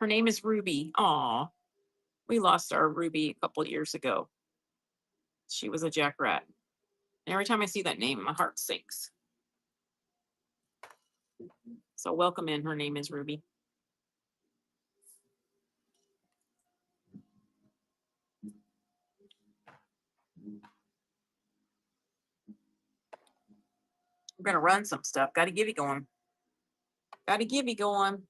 Her name is Ruby. Aw, we lost our Ruby a couple years ago. She was a jackrat. And every time I see that name, my heart sinks. So welcome in. Her name is Ruby. I'm gonna run some stuff. Got to give you going. Got to give you going.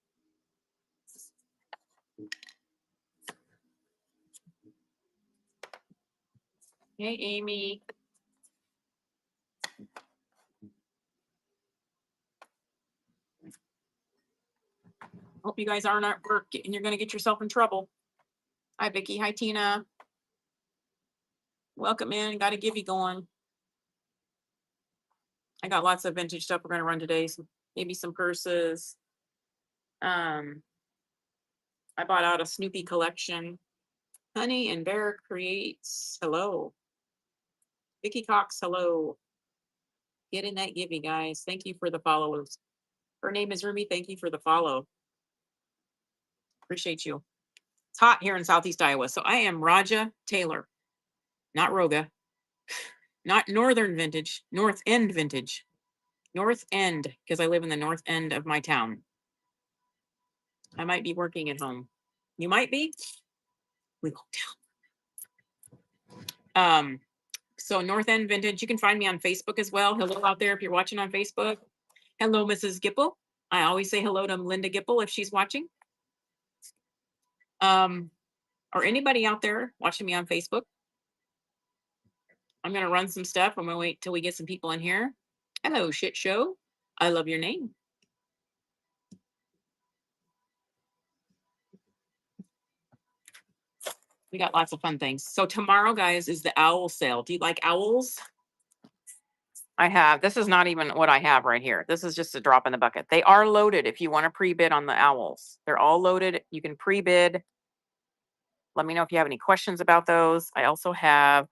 Hey, Amy. Hope you guys aren't at work and you're gonna get yourself in trouble. Hi, Vicky. Hi, Tina. Welcome in. Got to give you going. I got lots of vintage stuff we're gonna run today. Maybe some purses. I bought out a Snoopy collection. Honey and Bear creates. Hello. Vicky Cox. Hello. Get in that givey, guys. Thank you for the followers. Her name is Ruby. Thank you for the follow. Appreciate you. It's hot here in Southeast Iowa. So I am Raja Taylor, not Roga, not Northern Vintage, North End Vintage. North End, because I live in the north end of my town. I might be working at home. You might be. We won't tell. So North End Vintage, you can find me on Facebook as well. Hello out there if you're watching on Facebook. Hello, Mrs. Gipple. I always say hello to Linda Gipple if she's watching. Or anybody out there watching me on Facebook. I'm gonna run some stuff. I'm gonna wait till we get some people in here. Hello, shit show. I love your name. We got lots of fun things. So tomorrow, guys, is the owl sale. Do you like owls? I have, this is not even what I have right here. This is just a drop in the bucket. They are loaded if you want to pre-bid on the owls. They're all loaded. You can pre-bid. Let me know if you have any questions about those. I also have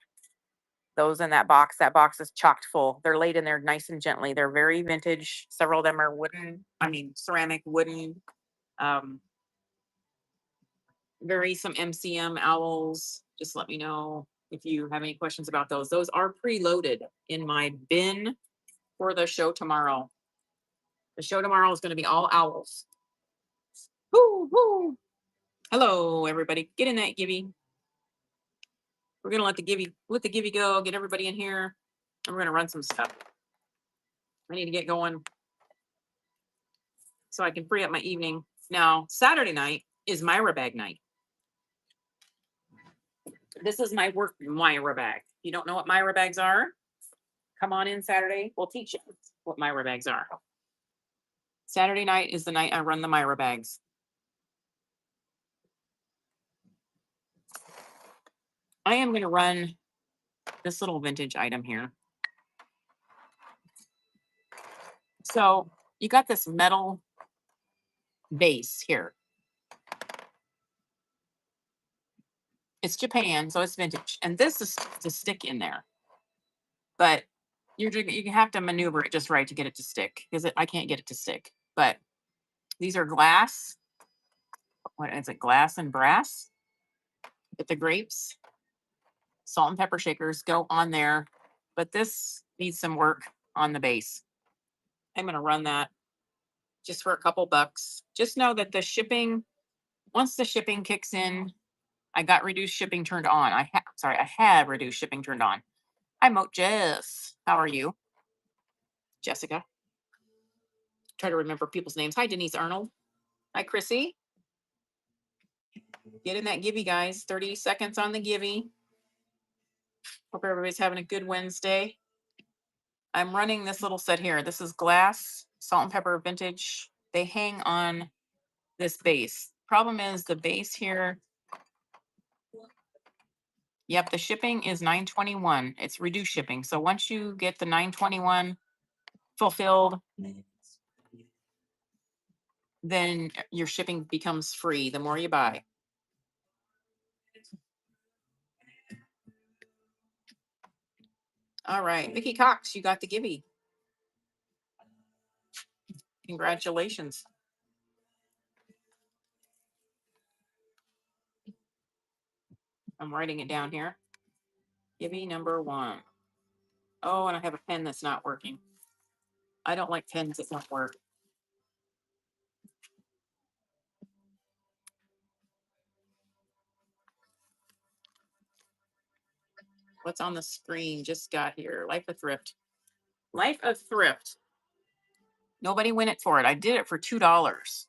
those in that box. That box is chocked full. They're laid in there nice and gently. They're very vintage. Several of them are wooden, ceramic, wooden. Very some MCM owls. Just let me know if you have any questions about those. Those are preloaded in my bin for the show tomorrow. The show tomorrow is going to be all owls. Woo, woo. Hello, everybody. Get in that givey. We're going to let the givey go, get everybody in here, and we're going to run some stuff. I need to get going so I can free up my evening. Now, Saturday night is Myra bag night. This is my work Myra bag. If you don't know what Myra bags are, come on in Saturday. We'll teach you what Myra bags are. Saturday night is the night I run the Myra bags. I am going to run this little vintage item here. So you got this metal base here. It's Japan, so it's vintage. And this is to stick in there. But you have to maneuver it just right to get it to stick, because I can't get it to stick. But these are glass. What is it? Glass and brass. Get the grapes. Salt and pepper shakers go on there. But this needs some work on the base. I'm going to run that just for a couple bucks. Just know that the shipping, once the shipping kicks in, I got reduced shipping turned on. I had reduced shipping turned on. Hi, Moat Jess. How are you? Jessica. Try to remember people's names. Hi, Denise Arnold. Hi, Chrissy. Get in that givey, guys. 30 seconds on the givey. Hope everybody's having a good Wednesday. I'm running this little set here. This is glass, salt and pepper vintage. They hang on this base. Problem is the base here. Yep, the shipping is $9.21. It's reduced shipping. So once you get the $9.21 fulfilled, then your shipping becomes free the more you buy. All right, Vicky Cox, you got the givey. Congratulations. I'm writing it down here. Gibby number 1. Oh, and I have a pen that's not working. I don't like pens that don't work. What's on the screen? Just got here. Life of Thrift. Life of Thrift. Nobody win it for it. I did it for $2.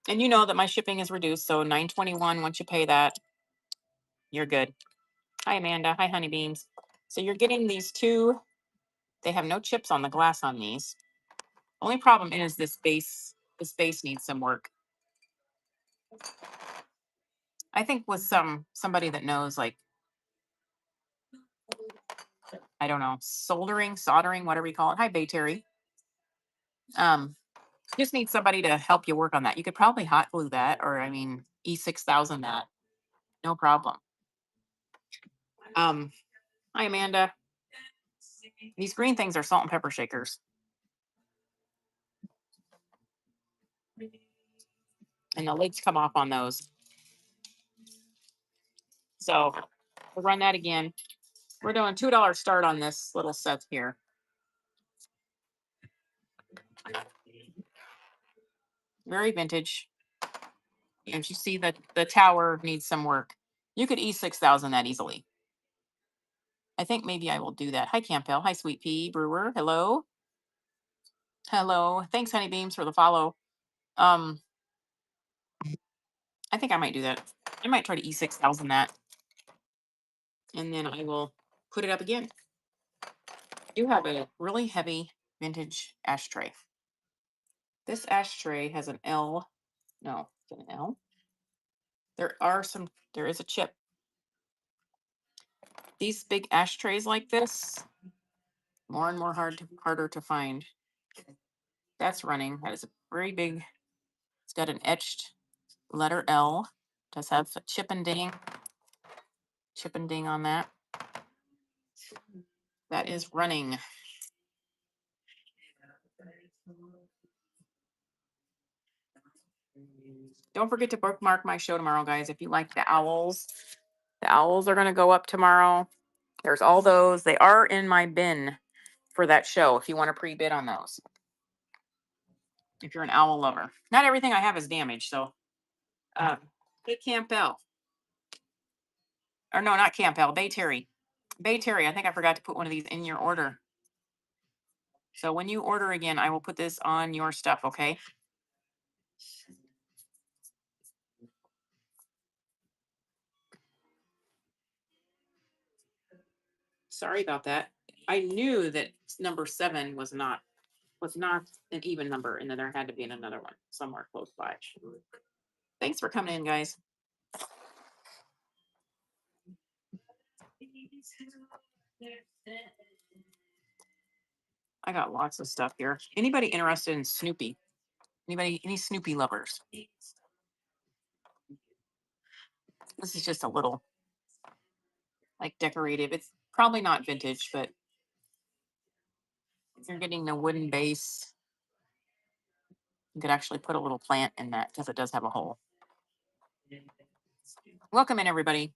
And you know that my shipping is reduced, so $9.21. Once you pay that, you're good. Hi, Amanda. Hi, Honeybeams. So you're getting these two. They have no chips on the glass on these. Only problem is this base. This base needs some work. I think with somebody that knows, like, I don't know, soldering, whatever you call it. Hi, Bay Terry. Just need somebody to help you work on that. You could probably hot glue that, or I mean, E6000 that. No problem. Hi, Amanda. These green things are salt and pepper shakers. And the lids come off on those. So we'll run that again. We're doing $2 start on this little set here. Very vintage. And you see that the tower needs some work. You could E6000 that easily. I think maybe I will do that. Hi, Campbell. Hi, Sweet Pea Brewer. Hello. Hello. Thanks, Honeybeams, for the follow. I think I might do that. I might try to E6000 that. And then I will put it up again. You have a really heavy vintage ashtray. This ashtray has an L. No, is it an L? There is a chip. These big ashtrays like this, more and more harder to find. That's running. That is a very big. It's got an etched letter L. Does have a chip and ding on that. That is running. Don't forget to bookmark my show tomorrow, guys. If you like the owls are going to go up tomorrow. There's all those. They are in my bin for that show if you want to pre-bid on those. If you're an owl lover. Not everything I have is damaged, so. Hey, Campbell. Or no, not Campbell. Bay Terry. Bay Terry, I think I forgot to put one of these in your order. So when you order again, I will put this on your stuff, okay? Sorry about that. I knew that number 7 was not an even number, and then there had to be another one somewhere close by. Thanks for coming in, guys. I got lots of stuff here. Anybody interested in Snoopy? Any Snoopy lovers? This is just a little, like, decorative. It's probably not vintage, but you're getting the wooden base. You could actually put a little plant in that because it does have a hole. Welcome in, everybody.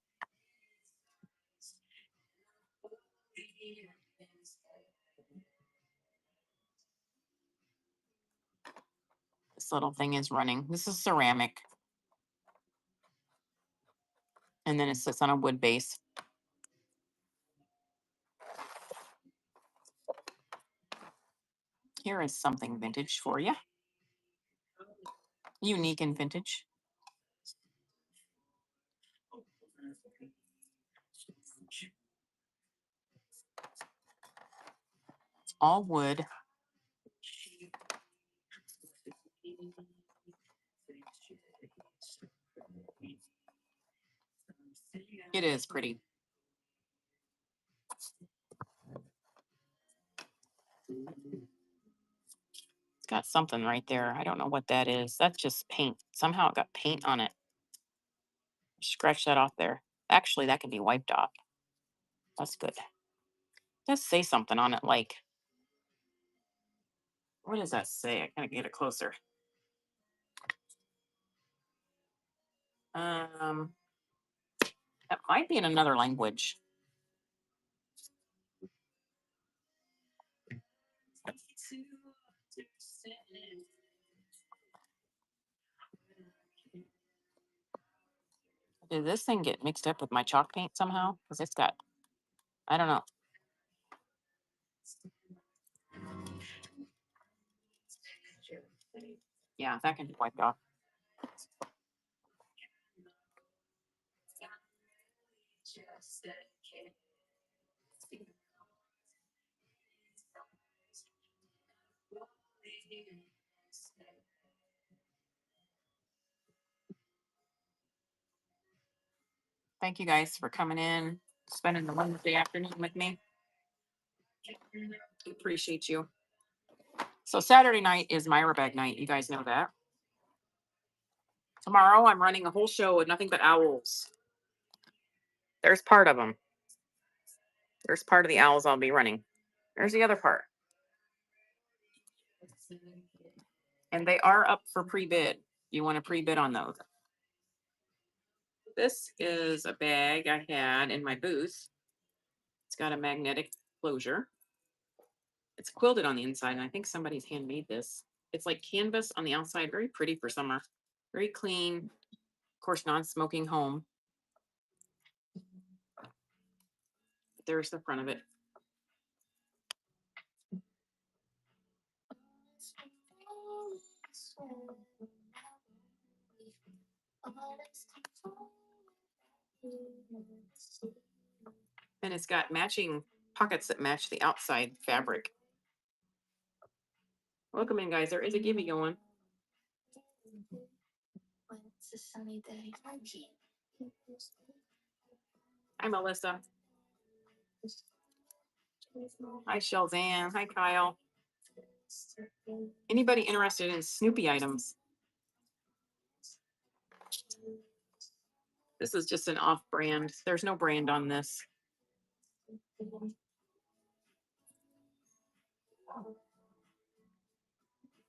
This little thing is running. This is ceramic. And then it sits on a wood base. Here is something vintage for you. Unique and vintage. It's all wood. It is pretty. It's got something right there. I don't know what that is. That's just paint. Somehow it got paint on it. Scratch that off there. Actually, that can be wiped off. That's good. Just say something on it, like, what does that say? I gotta get it closer. That Might be in another language. Did this thing get mixed up with my chalk paint somehow? Because it's got, I don't know. Yeah, that can be wiped off. Thank you guys for coming in, spending the Wednesday afternoon with me. Appreciate you. So Saturday night is Myra Bag night. You guys know that. Tomorrow I'm running a whole show with nothing but owls. There's part of them. There's part of the owls I'll be running. There's the other part. And they are up for pre-bid. You want to pre-bid on those. This is a bag I had in my booth. It's got a magnetic closure. It's quilted on the inside, and I think somebody's handmade this. It's like canvas on the outside, very pretty for summer. Very clean, of course, non-smoking home. There's the front of it. And it's got matching pockets that match the outside fabric. Welcome in, guys. There is a gimme going. Hi, Melissa. Hi, Shelzanne. Hi, Kyle. Anybody interested in Snoopy items? This is just an off-brand. There's no brand on this.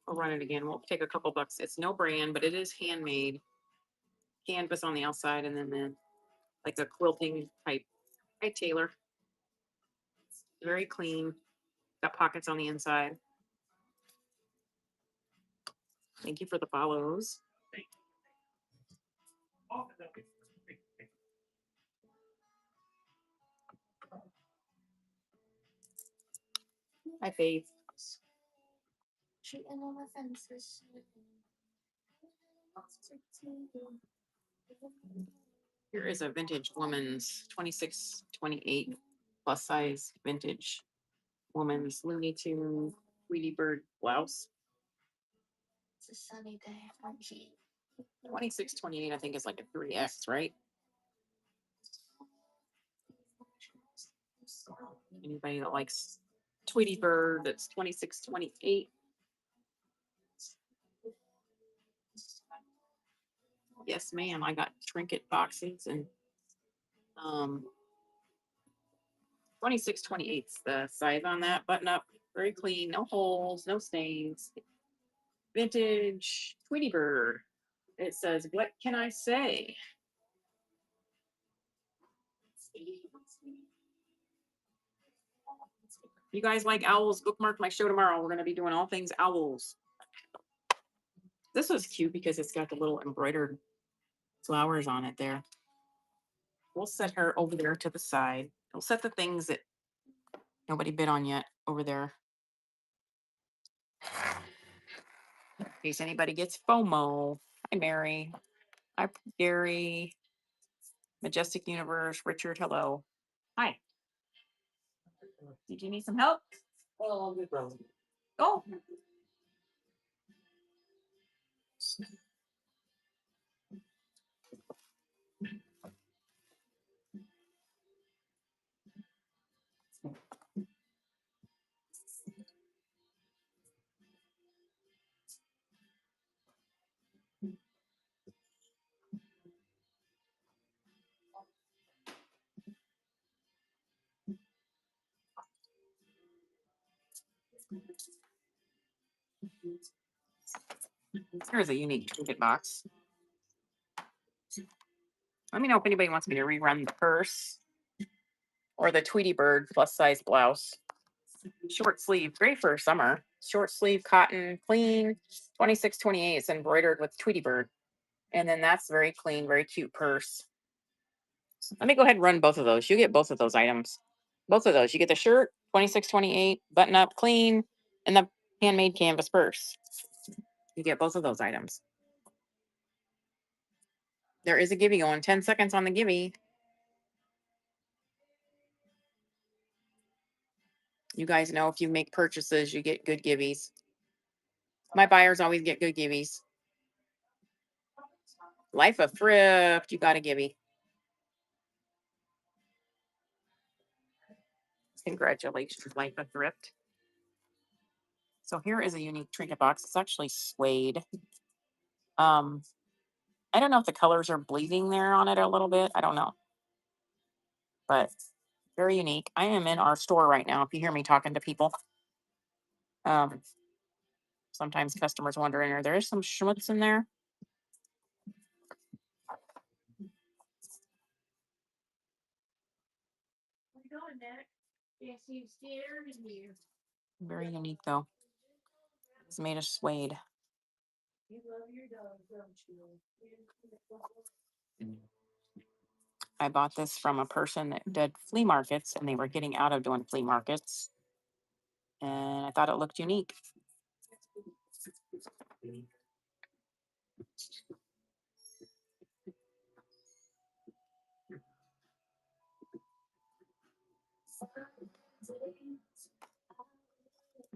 I'll run it again. We'll take a couple bucks. It's no brand, but it is handmade. Canvas on the outside, and then like a quilting type. Hi, Taylor. Very clean. Got pockets on the inside. Thank you for the follows. Hi, Faith. Here is a vintage woman's 26-28 plus size vintage woman's Looney Tune Tweety Bird blouse. It's a sunny day. 26-28, I think, is like a 3X, right? Anybody that likes Tweety Bird that's 26-28. Yes, ma'am. I got trinket boxes and 26-28's the size on that. Button up, very clean, no holes, no stains. Vintage Tweety Bird. It says, "What can I say?" You guys like owls? Bookmark my show tomorrow. We're going to be doing all things owls. This was cute because it's got the little embroidered flowers on it there. We'll set her over there to the side. We'll set the things that nobody bid on yet over there. In case anybody gets FOMO. Hi, Mary. Hi, Gary. Majestic Universe. Richard, hello. Hi. Did you need some help? Oh, good, bro. Oh. Here's a unique trinket box. Let me know if anybody wants me to rerun the purse or the Tweety Bird plus size blouse. Short sleeve, great for summer. Short sleeve, cotton, clean, 26.28. It's embroidered with Tweety Bird. And then that's very clean, very cute purse. Let me go ahead and run both of those. You get both of those items. Both of those. You get the shirt, 26.28, button up, clean, and the handmade canvas purse. You get both of those items. There is a Gibby going. 10 seconds on the Gibby. You guys know if you make purchases, you get good Gibbies. My buyers always get good Gibbies. Life of Thrift, you got a Gibby. Congratulations, Life of Thrift. So here is a unique trinket box. It's actually suede. I don't know if the colors are bleeding there on it a little bit. I don't know. But very unique. I am in our store right now. If you hear me talking to people, um, sometimes customers wondering, are there some schmutz in there? Very unique though. It's made of suede. I bought this from a person that did flea markets and they were getting out of doing flea markets. And I thought it looked unique.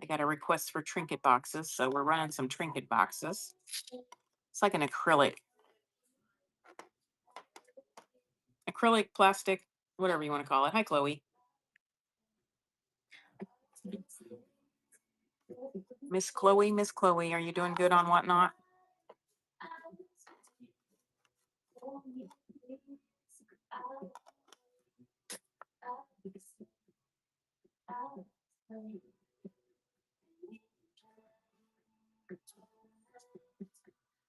I got a request for trinket boxes, so we're running some trinket boxes. It's like an acrylic, plastic, whatever you want to call it. Hi, Chloe. Miss Chloe, are you doing good on Whatnot?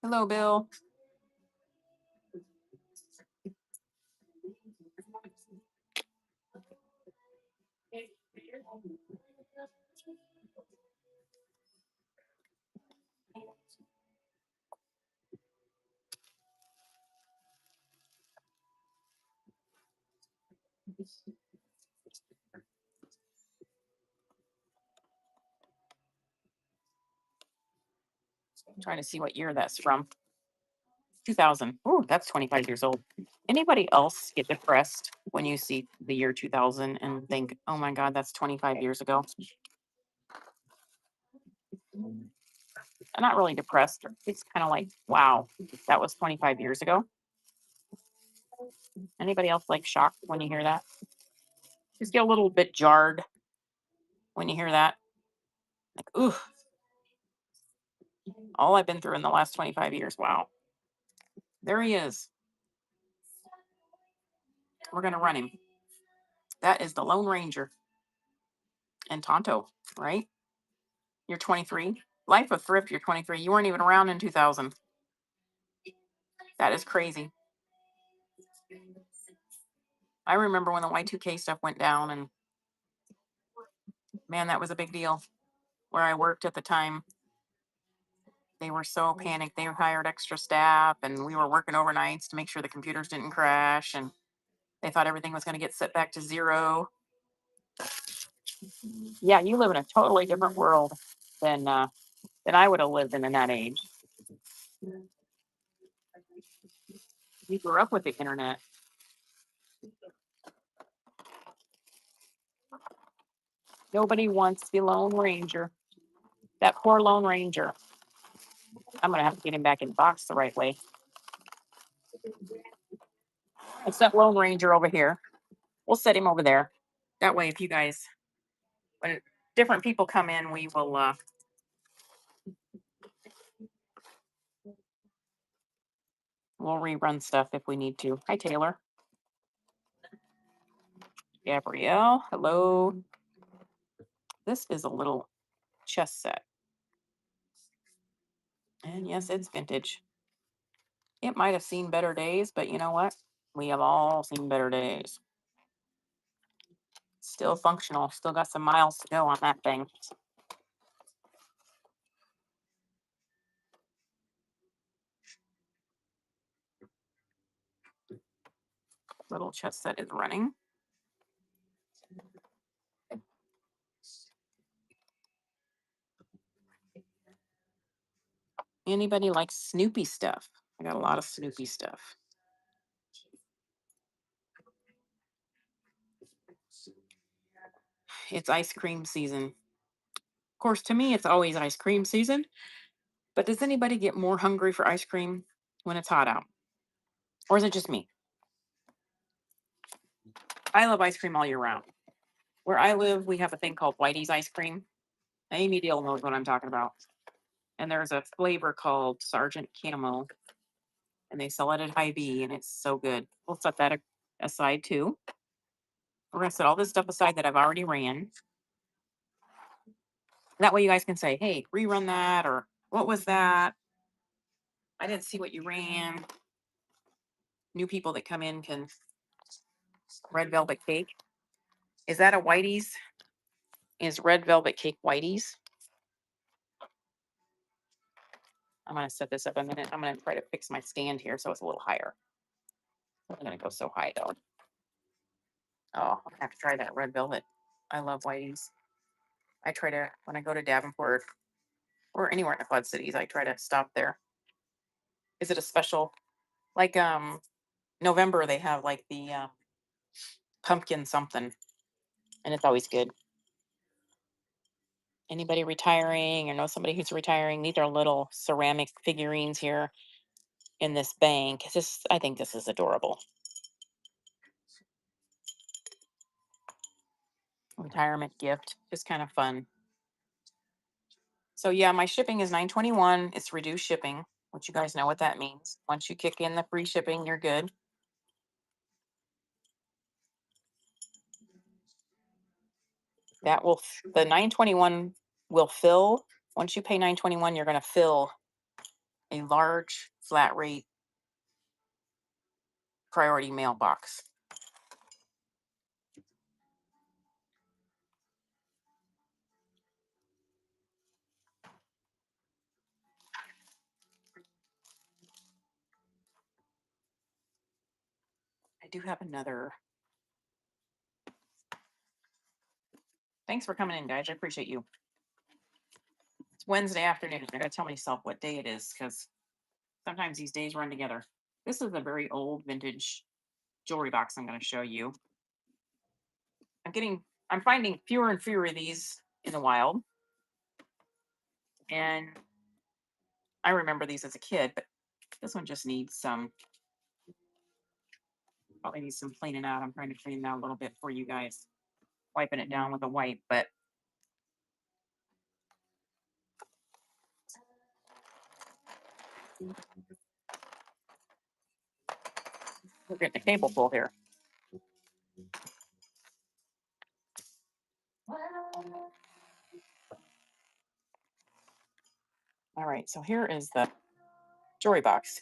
Hello, Bill. I'm trying to see what year that's from. 2000. Oh, that's 25 years old. Anybody else get depressed when you see the year 2000 and think, oh my God, that's 25 years ago? I'm not really depressed. It's kind of like, wow, that was 25 years ago. Anybody else like shocked when you hear that? Just get a little bit jarred when you hear that. Like, ooh, all I've been through in the last 25 years. Wow. There he is. We're going to run him. That is the Lone Ranger and Tonto, right? You're 23. Life of Thrift, you're 23. You weren't even around in 2000. That is crazy. I remember when the Y2K stuff went down, and man, that was a big deal. Where I worked at the time, they were so panicked. They hired extra staff, and we were working overnights to make sure the computers didn't crash, and they thought everything was going to get set back to zero. Yeah, you live in a totally different world than I would have lived in that age. You grew up with the internet. Nobody wants the Lone Ranger. That poor Lone Ranger. I'm gonna have to get him back in the box the right way. It's that Lone Ranger over here. We'll set him over there. That way, if you guys, when different people come in, we'll rerun stuff if we need to. Hi, Taylor. Gabrielle, hello. This is a little chess set. And yes, it's vintage. It might have seen better days, but you know what? We have all seen better days. Still functional. Still got some miles to go on that thing. Little chess set is running. Anybody like Snoopy stuff? I got a lot of Snoopy stuff. It's ice cream season. Of course, to me, it's always ice cream season. But does anybody get more hungry for ice cream when it's hot out? Or is it just me? I love ice cream all year round. Where I live, we have a thing called Whitey's ice cream. Amy Deal knows what I'm talking about. And there's a flavor called Sergeant Camel, and they sell it at Hy-Vee, and it's so good. We'll set that aside too. We're gonna set all this stuff aside that I've already ran. That way you guys can say, hey, rerun that, or what was that? I didn't see what you ran. New people that come in can. Red velvet cake. Is that a Whitey's? Is red velvet cake Whitey's? I'm gonna set this up a minute. I'm gonna try to fix my stand here so it's a little higher. I'm gonna go so high though. Oh, I have to try that red velvet. I love Whitey's. I try to, when I go to Davenport or anywhere in the Quad Cities, I try to stop there. Is it a special? Like November they have like the pumpkin something, and it's always good. Anybody retiring or know somebody who's retiring? These are little ceramic figurines here in this bank. I think this is adorable. Retirement gift, just kind of fun. So yeah, my shipping is $9.21. It's reduced shipping, which you guys know what that means. Once you kick in the free shipping, you're good. That will the $9.21 will fill. Once you pay $9.21, you're going to fill a large flat rate priority mailbox. I do have another. Thanks for coming in, guys. I appreciate you. It's Wednesday afternoon. I gotta tell myself what day it is because sometimes these days run together. This is a very old vintage jewelry box I'm going to show you. I'm finding fewer and fewer of these in the wild. And I remember these as a kid, but this one just needs probably needs some cleaning out. I'm trying to clean it out a little bit for you guys, wiping it down with a wipe, but we're getting the table full here. All right, so here is the jewelry box.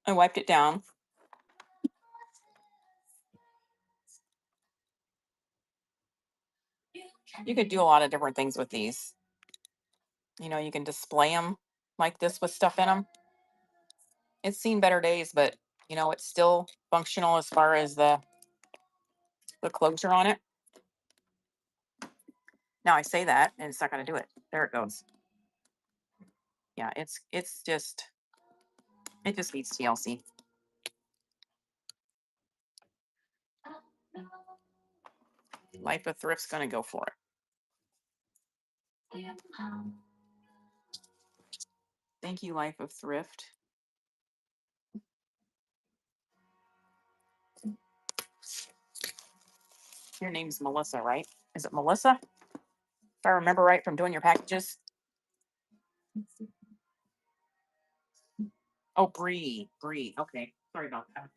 I wiped it down. You could do a lot of different things with these. You know, you can display them like this with stuff in them. It's seen better days, but you know, it's still functional as far as the closure on it. Now I say that and it's not going to do it. There it goes. Yeah, it just needs TLC. Life of Thrift's going to go for it. Thank you, Life of Thrift. Your name's Melissa, right? Is it Melissa? If I remember right from doing your packages. Oh, Bree. Okay, sorry about that.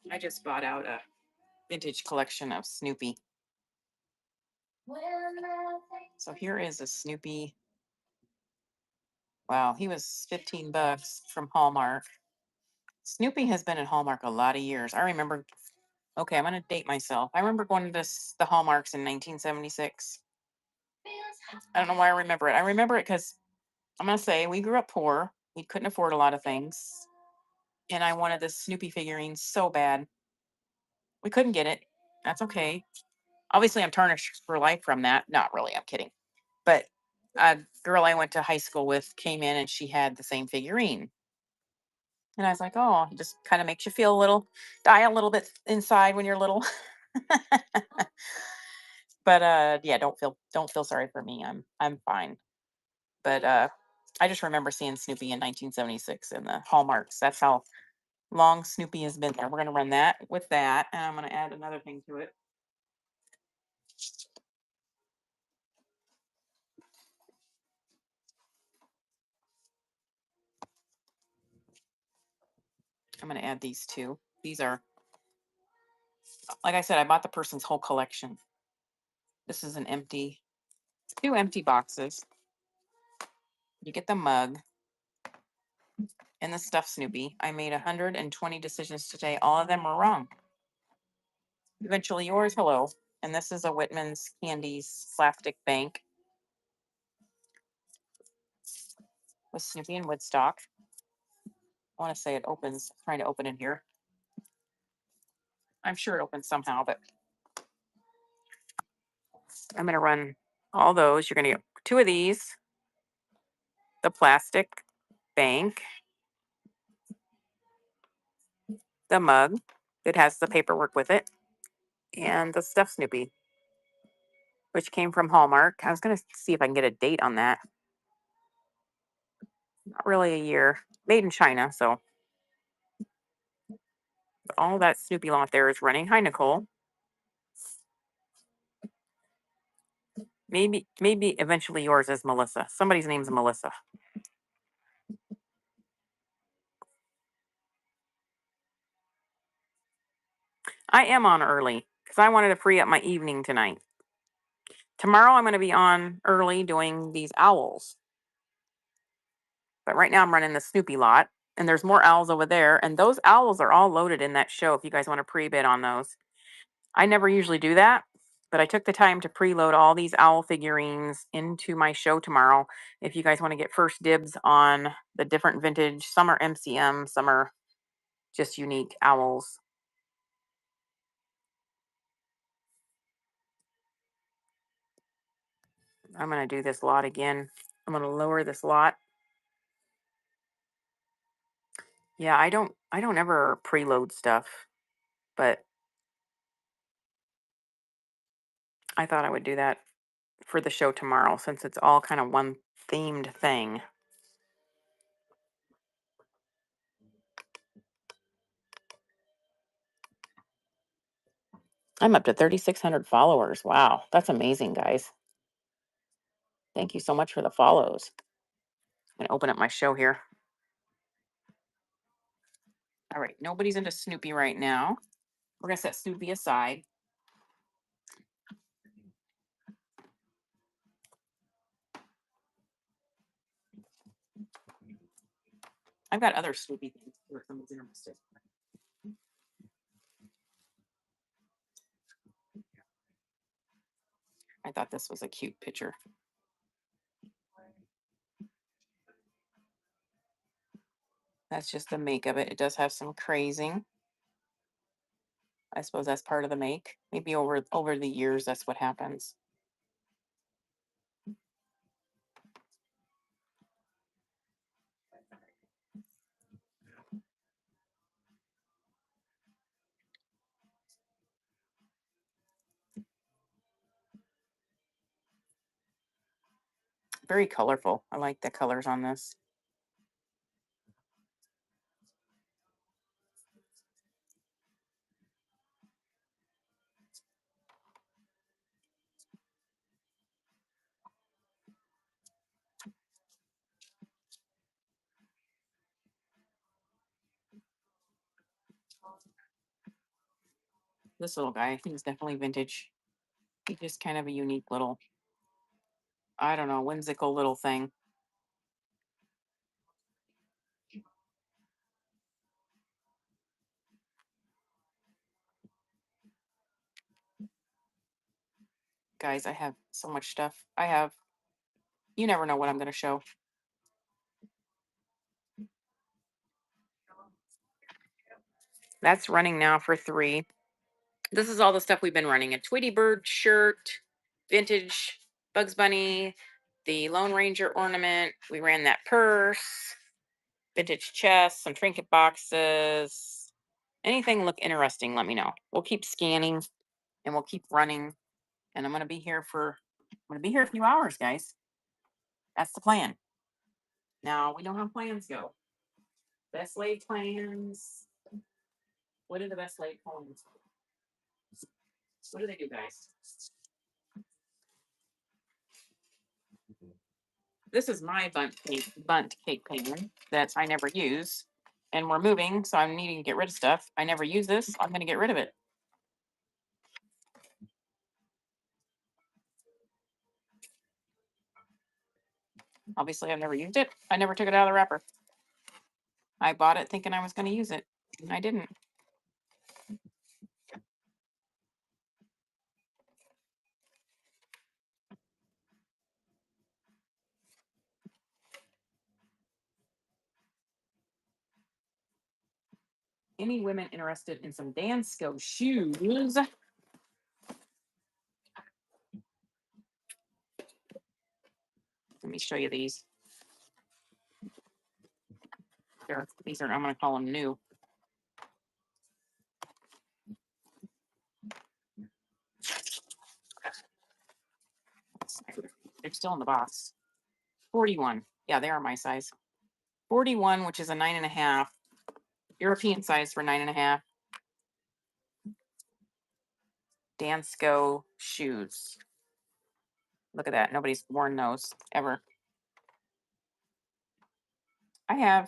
I just bought out a vintage collection of Snoopy. So here is a Snoopy. Wow, he was $15 from Hallmark. Snoopy has been at Hallmark a lot of years. I remember. Okay, I'm gonna date myself. I remember going to the Hallmarks in 1976. I don't know why I remember it. I remember it because I'm gonna say we grew up poor. We couldn't afford a lot of things, and I wanted this Snoopy figurine so bad. We couldn't get it. That's okay. Obviously, I'm tarnished for life from that. Not really. I'm kidding. But a girl I went to high school with came in and she had the same figurine. And I was like, oh, it just kind of makes you feel a little, die a little bit inside when you're little. But yeah, don't feel sorry for me. I'm fine. But I just remember seeing Snoopy in 1976 in the Hallmarks. That's how long Snoopy has been there. We're gonna run that with that, and I'm gonna add another thing to it. I'm gonna add these two. These are, like I said, I bought the person's whole collection. This is an empty, two empty boxes. You get the mug and the stuffed Snoopy. I made 120 decisions today. All of them were wrong. Eventually yours, hello. And this is a Whitman's Candies Slapstick Bank with Snoopy and Woodstock. I want to say it opens, trying to open it here. I'm sure it opens somehow, but I'm going to run all those. You're going to get two of these, the plastic bank, the mug that has the paperwork with it, and the stuffed Snoopy, which came from Hallmark. I was going to see if I can get a date on that. Not really a year. Made in China, so all that Snoopy lot there is running. Hi, Nicole. Maybe eventually yours is Melissa. Somebody's name's Melissa. I am on early because I wanted to free up my evening tonight. Tomorrow I'm going to be on early doing these owls. But right now I'm running the Snoopy lot, and there's more owls over there. And those owls are all loaded in that show if you guys want to pre-bid on those. I never usually do that, but I took the time to preload all these owl figurines into my show tomorrow. If you guys want to get first dibs on the different vintage, some are MCM, some are just unique owls. I'm going to do this lot again. I'm going to lower this lot. Yeah, I don't ever preload stuff, but I thought I would do that for the show tomorrow since it's all kind of one themed thing. I'm up to 3,600 followers. Wow, that's amazing, guys. Thank you so much for the follows. I'm going to open up my show here. All right, nobody's into Snoopy right now. We're going to set Snoopy aside. I've got other Snoopy things if someone's interested. I thought this was a cute picture. That's just the make of it. It does have some crazing. I suppose that's part of the make. Maybe over the years, that's what happens. Very colorful. I like the colors on this. This little guy, I think is definitely vintage. He's just kind of a unique little, I don't know, whimsical little thing. Guys, I have so much stuff. You never know what I'm going to show. That's running now for 3. This is all the stuff we've been running: a Tweety Bird shirt, vintage Bugs Bunny, the Lone Ranger ornament. We ran that purse, vintage chest, some trinket boxes. Anything look interesting, let me know. We'll keep scanning and we'll keep running. And I'm going to be here a few hours, guys. That's the plan. Now, we don't have plans go. Best laid plans. What are the best laid plans? What do they do, guys? This is my bunt cake pan that I never use. And we're moving, so I'm needing to get rid of stuff. I never use this. I'm going to get rid of it. Obviously, I've never used it. I never took it out of the wrapper. I bought it thinking I was going to use it, and I didn't. Any women interested in some Dansko shoes? Let me show you these. These are, I'm going to call them new. They're still in the box. 41. Yeah, they are my size. 41, which is a 9.5. European size for 9.5. Dansko shoes. Look at that. Nobody's worn those ever. I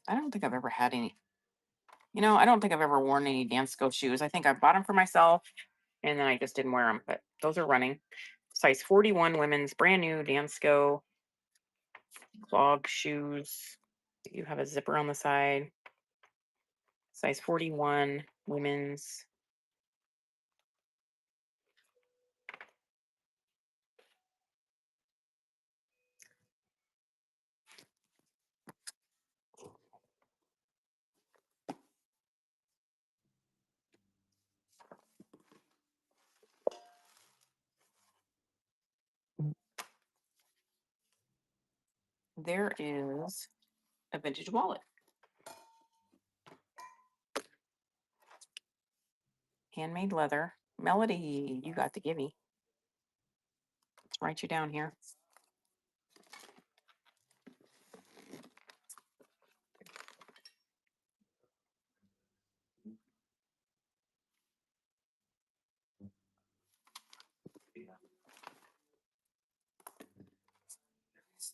don't think I've ever had any. I don't think I've ever worn any Dansko shoes. I think I bought them for myself and then I just didn't wear them, but those are running. Size 41 women's, brand new Dansko clog shoes. You have a zipper on the side. Size 41 women's. There is a vintage wallet. Handmade leather. Melody, you got the gimme. Let's write you down here.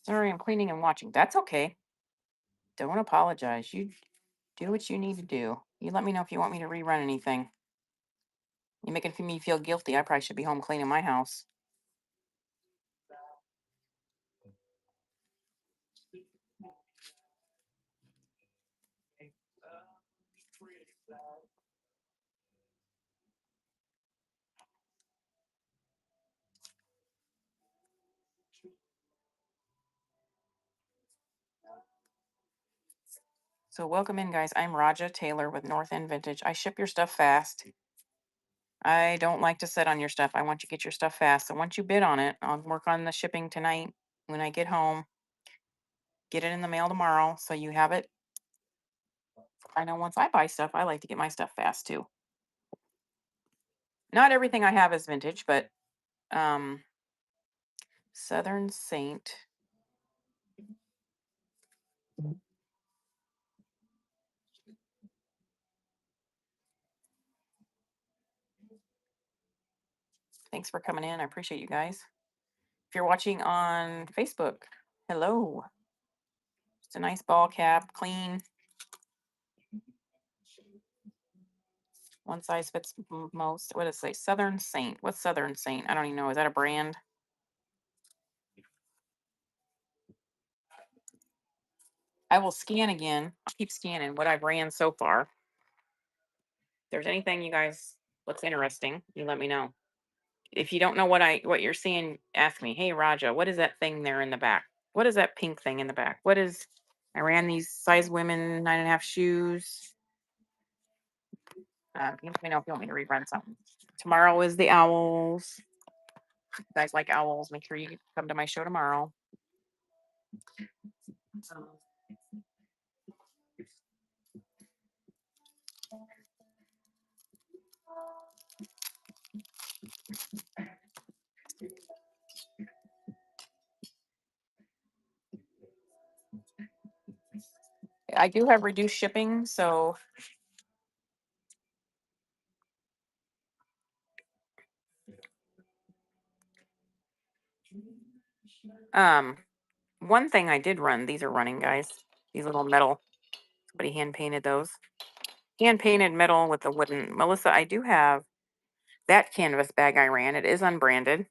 Sorry, I'm cleaning and watching. That's okay. Don't apologize. You do what you need to do. You let me know if you want me to rerun anything. You're making me feel guilty. I probably should be home cleaning my house. So welcome in, guys. I'm Raja Taylor with North End Vintage. I ship your stuff fast. I don't like to sit on your stuff. I want you to get your stuff fast. So once you bid on it, I'll work on the shipping tonight when I get home. Get it in the mail tomorrow so you have it. I know once I buy stuff, I like to get my stuff fast too. Not everything I have is vintage, but Southern Saint. Thanks for coming in. I appreciate you guys. If you're watching on Facebook, hello. Just a nice ball cap, clean. One size fits most. What does it say? Southern Saint. What's Southern Saint? I don't even know. Is that a brand? I will scan again. I'll keep scanning what I've ran so far. If there's anything you guys looks interesting, you let me know. If you don't know what you're seeing, ask me. Hey Raja, what is that thing there in the back? What is that pink thing in the back? What is I ran these size women 9.5 shoes. You let me know if you want me to rerun something. Tomorrow is the owls. If you guys like owls, make sure you come to my show tomorrow. I do have reduced shipping, so um one thing I did run, these are running guys. These little metal. Somebody hand painted those. Hand painted metal with the wooden. Melissa, I do have that canvas bag I ran. It is unbranded.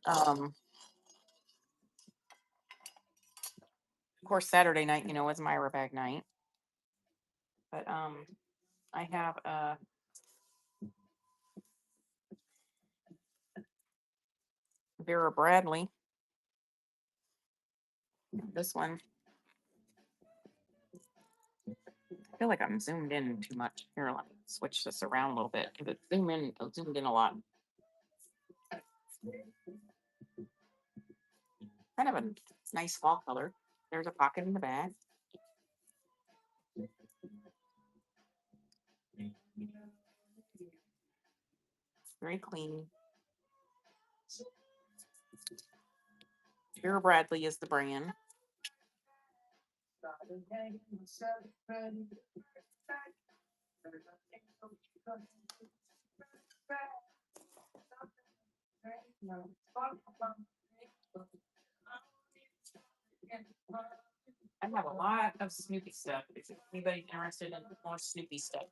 Of course, Saturday night, is Myra bag night. But I have Vera Bradley. This one. I feel like I'm zoomed in too much. Here, let me switch this around a little bit. If it zoomed in a lot. Kind of a nice fall color. There's a pocket in the bag. Very clean. Vera Bradley is the brand. I have a lot of Snoopy stuff. If anybody's interested in more Snoopy stuff.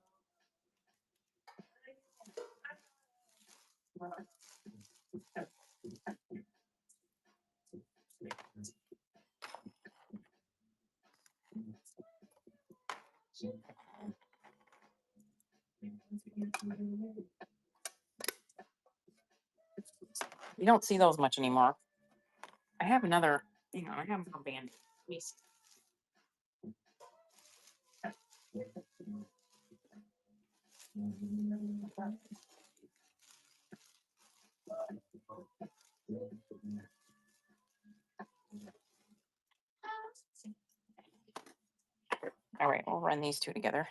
You don't see those much anymore. I have another, I have more band. All right, we'll run these two together.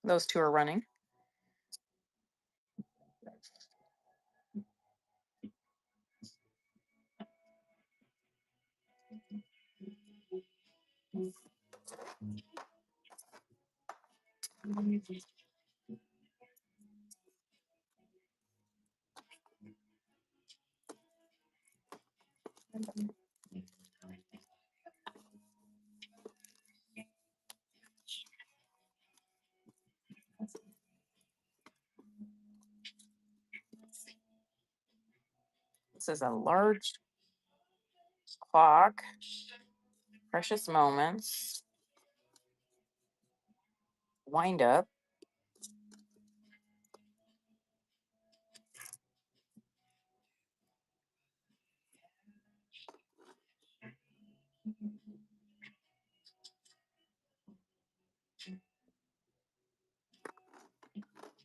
Those two are running. This is a large clock. Precious moments. Wind up.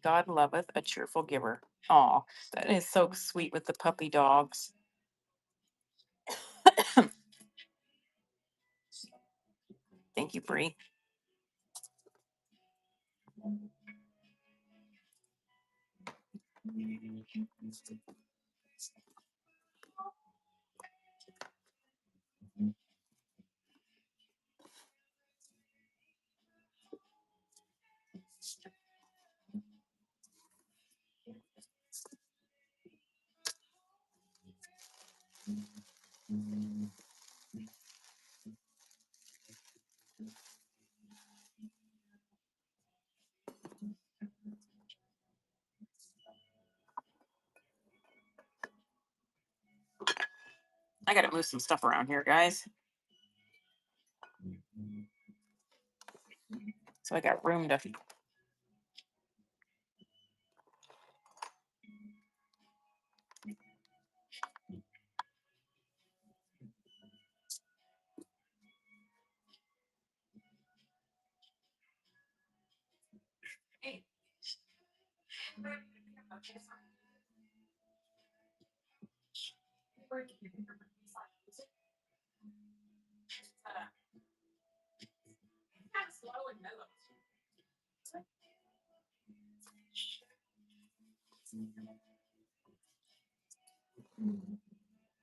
God loveth a cheerful giver. Oh, that is so sweet with the puppy dogs. Thank you, Bree. I gotta move some stuff around here, guys. So I got room to.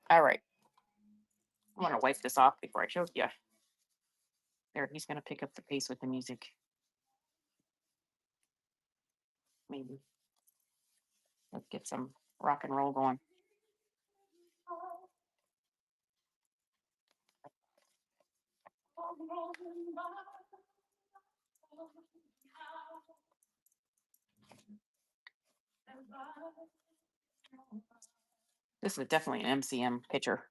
All right. I want to wipe this off before I show you. There, he's gonna pick up the pace with the music. Maybe. Let's get some rock and roll going. This is definitely an MCM pitcher.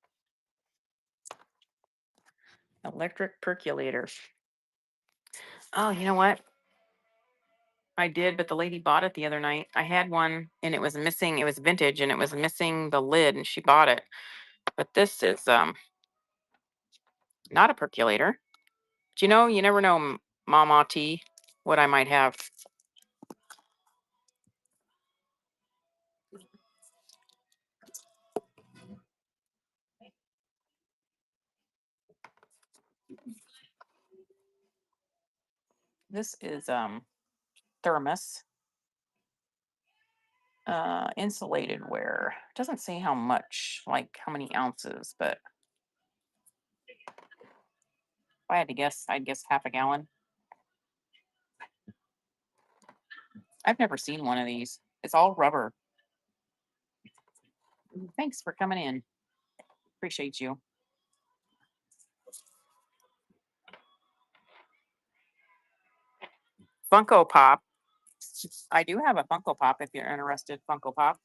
Electric percolator. Oh, you know what? I did, but the lady bought it the other night. I had one and it was missing. It was vintage and it was missing the lid, and she bought it. But this is not a percolator. Do you know? You never know, Mama T, what I might have. This is thermos, insulated ware. Doesn't say how much, like how many ounces, but if I had to guess, I'd guess half a gallon. I've never seen one of these. It's all rubber. Thanks for coming in. Appreciate you. Funko Pop. I do have a Funko Pop if you're interested. Funko Pop.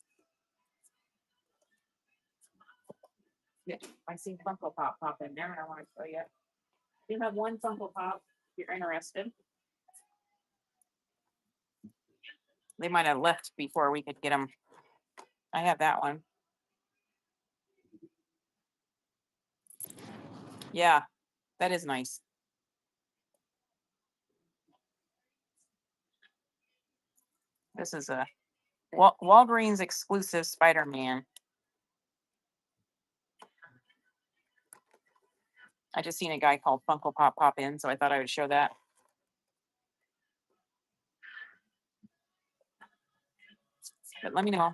Yeah, I see Funko Pop pop in there, and I want to show you. You have one Funko Pop if you're interested. They might have left before we could get them. I have that one. Yeah, that is nice. This is a Walgreens exclusive Spider-Man. I just seen a guy called Funko Pop pop in, so I thought I would show that. But let me know.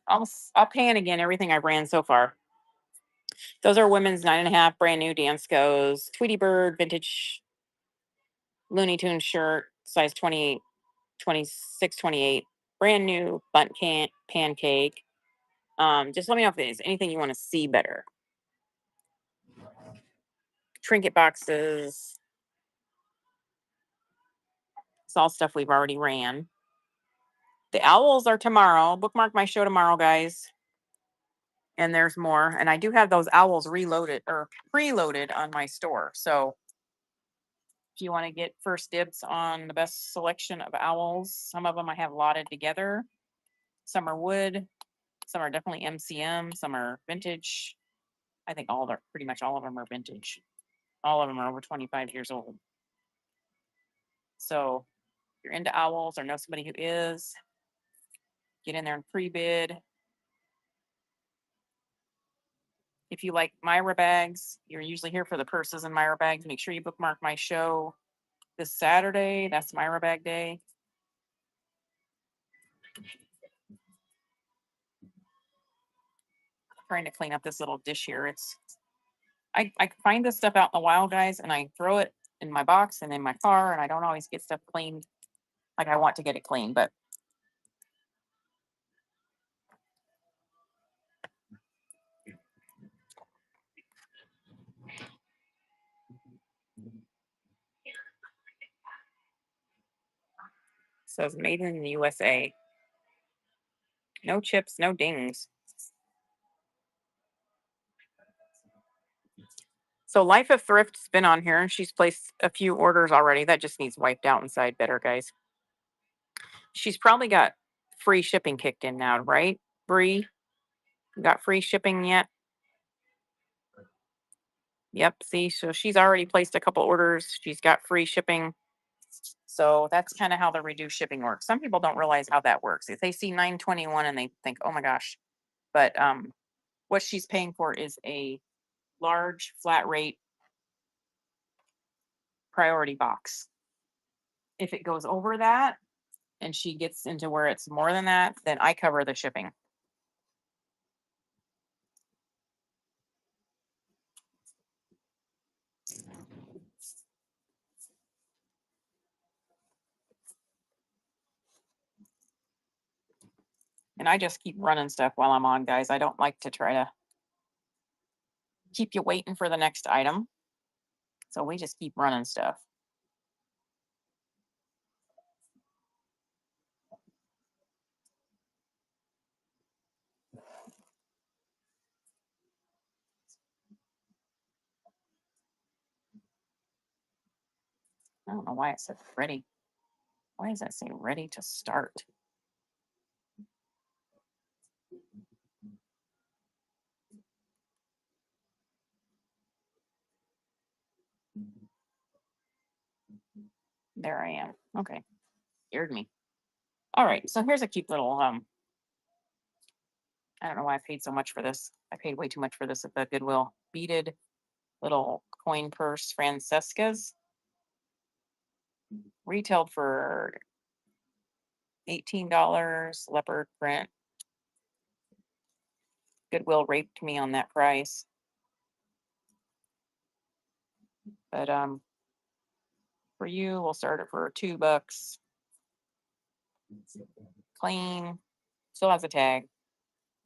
I'll pan again everything I ran so far. Those are women's 9.5 brand new Danskos, Tweety Bird vintage Looney Tunes shirt, size 28, 26, 28, brand new bunt can pancake. Just let me know if there's anything you want to see better. Trinket boxes. It's all stuff we've already ran. The owls are tomorrow. Bookmark my show tomorrow, guys. And there's more. And I do have those owls reloaded or preloaded on my store. So if you want to get first dibs on the best selection of owls, some of them I have lotted together. Some are wood. Some are definitely MCM. Some are vintage. I think pretty much all of them are vintage. All of them are over 25 years old. So if you're into owls or know somebody who is, get in there and pre-bid. If you like Myra bags, you're usually here for the purses and Myra bags. Make sure you bookmark my show this Saturday. That's Myra bag day. Trying to clean up this little dish here. I find this stuff out in the wild, guys, and I throw it in my box and in my car, and I don't always get stuff cleaned like I want to get it clean. But says made in the USA. No chips, no dings. So Life of Thrift's been on here. She's placed a few orders already. That just needs wiped out inside better, guys. She's probably got free shipping kicked in now, right? Bree, got free shipping yet? Yep. See, so she's already placed a couple orders. She's got free shipping. So that's kind of how the reduced shipping works. Some people don't realize how that works. If they see 921 and they think, "Oh my gosh," but what she's paying for is a large flat rate priority box. If it goes over that and she gets into where it's more than that, then I cover the shipping. And I just keep running stuff while I'm on, guys. I don't like to try to keep you waiting for the next item. So we just keep running stuff. I don't know why it said ready. Why does that say ready to start? There I am. Okay. Scared me. All right. So here's a cute little I don't know why I paid so much for this. I paid way too much for this at the Goodwill. Beaded little coin purse Francesca's. Retailed for $18. Leopard print. Goodwill raped me on that price. But for you, we'll start it for $2. Clean. Still has a tag.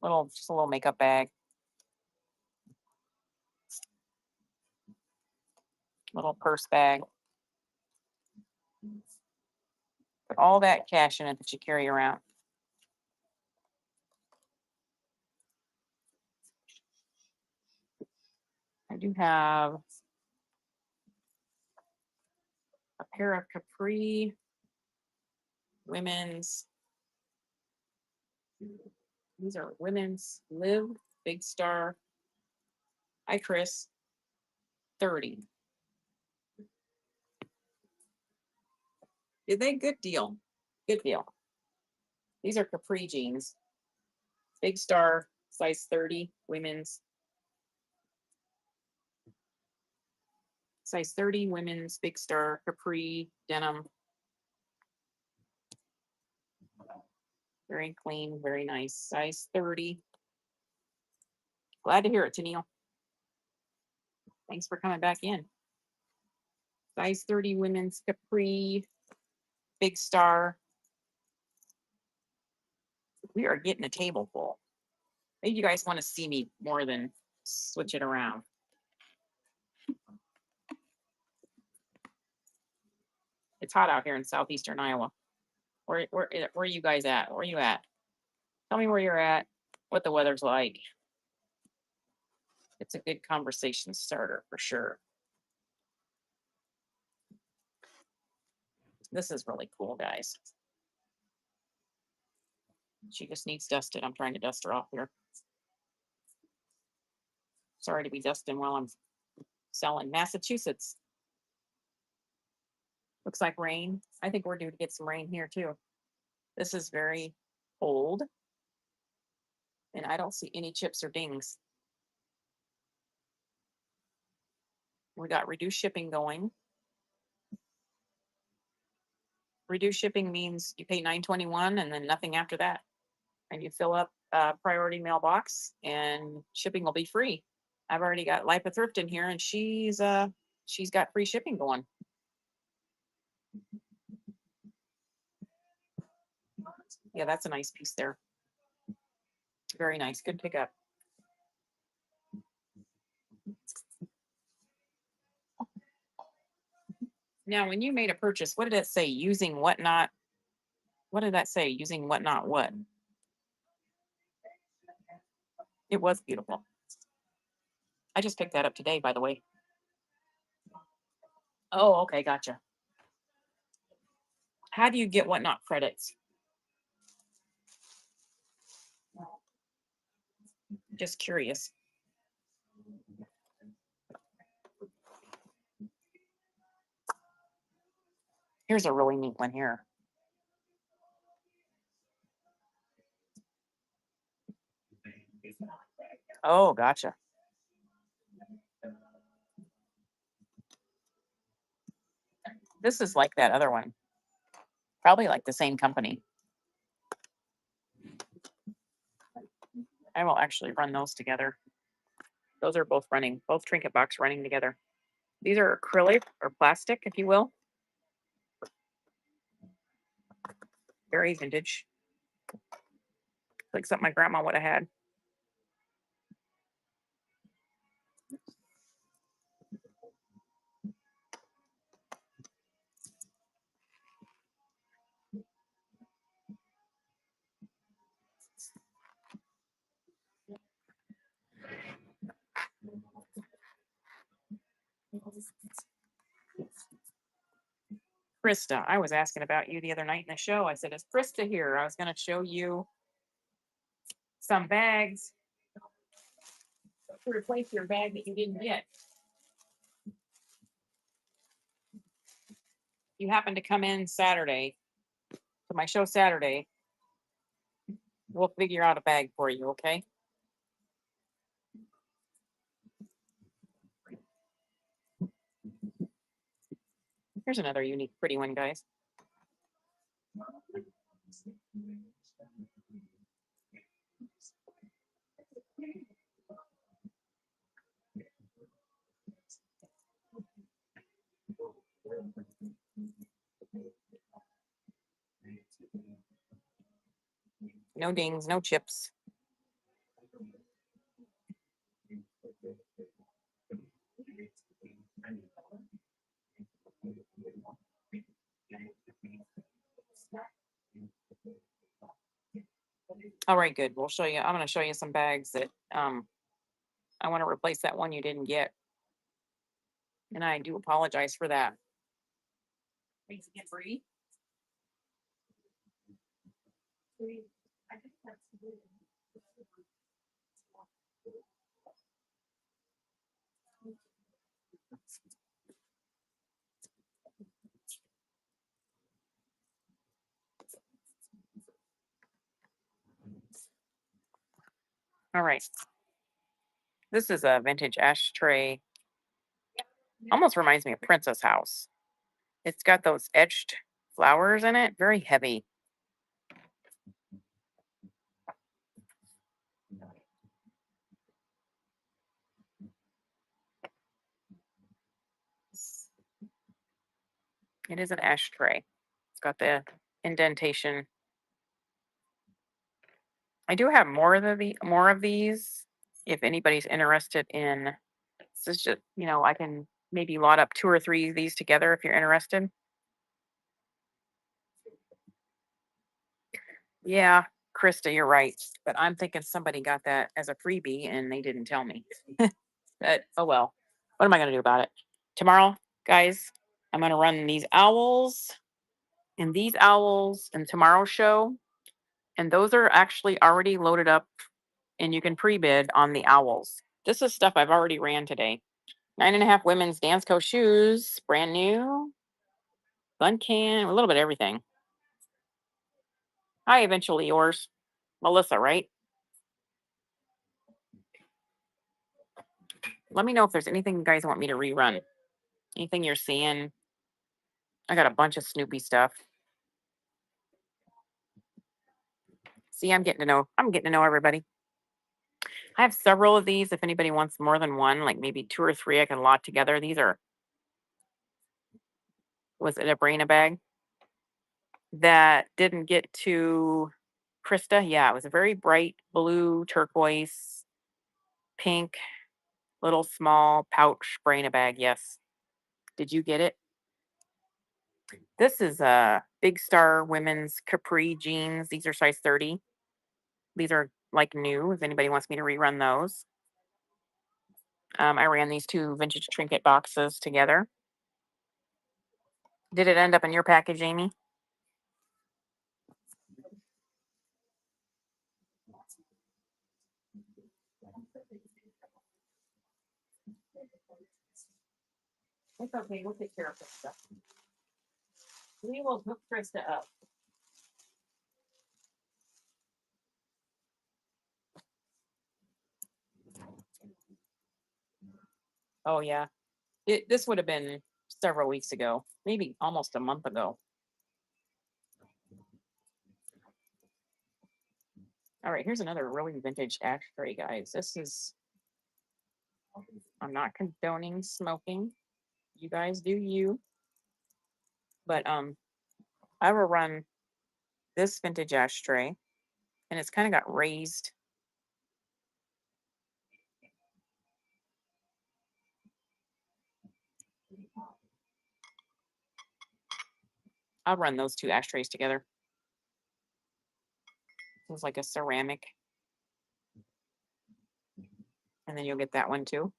Just a little makeup bag. Little purse bag. Put all that cash in it that you carry around. I do have a pair of Capri women's. These are women's Live Big Star. Hi, Chris. 30. Did they? Good deal. Good deal. These are Capri jeans. Big Star, size 30, women's. Size 30, women's, Big Star, Capri, denim. Very clean, very nice. Size 30. Glad to hear it, Tennille. Thanks for coming back in. Size 30, women's, Capri, Big Star. We are getting a table full. Maybe you guys want to see me more than switch it around. It's hot out here in southeastern Iowa. Where are you guys at? Where are you at? Tell me where you're at, what the weather's like. It's a good conversation starter for sure. This is really cool, guys. She just needs dusted. I'm trying to dust her off here. Sorry to be dusting while I'm selling. Massachusetts. Looks like rain. I think we're due to get some rain here too. This is very cold. And I don't see any chips or dings. We got reduced shipping going. Reduced shipping means you pay $9.21 and then nothing after that. And you fill up a priority mailbox and shipping will be free. I've already got Life of Thrift in here and she's got free shipping going. Yeah, that's a nice piece there. Very nice. Good pickup. Now, when you made a purchase, what did it say? Using whatnot? What did that say? Using what, not what? It was beautiful. I just picked that up today, by the way. Oh, okay, gotcha. How do you get whatnot credits? Just curious. Here's a really neat one here. Oh, gotcha. This is like that other one. Probably like the same company. I will actually run those together. Those are both running, both Trinket Box running together. These are acrylic or plastic, if you will. Very vintage. Like something my grandma would have had. Krista, I was asking about you the other night in the show. I said, is Krista here? I was going to show you some bags to replace your bag that you didn't get. You happen to come in Saturday to my show Saturday. We'll figure out a bag for you, okay? Here's another unique, pretty one, guys. No dings, no chips. All right, good. We'll show you. I'm going to show you some bags that I want to replace that one you didn't get. And I do apologize for that. Thanks again, Bree. All right. This is a vintage ashtray. Almost reminds me of Princess House. It's got those etched flowers in it. Very heavy. It is an ashtray. It's got the indentation. I do have more of these. If anybody's interested in, this is just, I can maybe lot up 2 or 3 of these together if you're interested. Yeah, Krista, you're right. But I'm thinking somebody got that as a freebie and they didn't tell me. But oh well. What am I gonna do about it? Tomorrow, guys, I'm gonna run these owls and tomorrow's show. And those are actually already loaded up and you can pre-bid on the owls. This is stuff I've already ran today. 9.5 women's Dansko shoes, brand new. Bun can, a little bit of everything. Hi, eventually yours. Melissa, right? Let me know if there's anything you guys want me to rerun. Anything you're seeing. I got a bunch of Snoopy stuff. See, I'm getting to know everybody. I have several of these. If anybody wants more than one, like maybe 2 or 3, I can lot together. Was it a Braina bag that didn't get to Krista? Yeah, it was a very bright blue, turquoise, pink, little small pouch Braina bag. Yes. Did you get it? This is Big Star women's capri jeans. These are size 30. These are like new. If anybody wants me to rerun those, I ran these two vintage trinket boxes together. Did it end up in your package, Amy? It's okay. We'll take care of this stuff. We will hook Krista up. Oh yeah. This would have been several weeks ago, maybe almost a month ago. All right, here's another really vintage ashtray, guys. This is, I'm not condoning smoking. You guys do you. But I will run this vintage ashtray, and it's kind of got raised. I'll run those two ashtrays together. It's like a ceramic. And then you'll get that one too.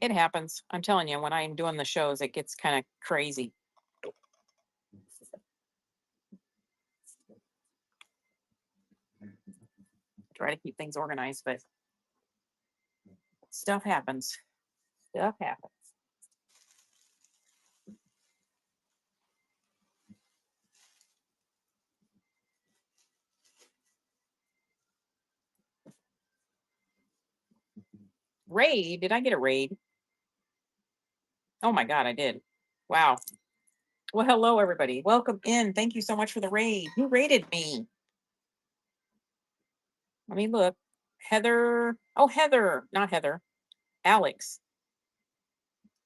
It happens. I'm telling you, when I'm doing the shows, it gets kind of crazy. Try to keep things organized, but stuff happens. Stuff happens. Raid? Did I get a raid? Oh my God, I did. Wow. Well, hello, everybody. Welcome in. Thank you so much for the raid. Who raided me? Let me look. Heather. Oh, Heather. Not Heather. Alex.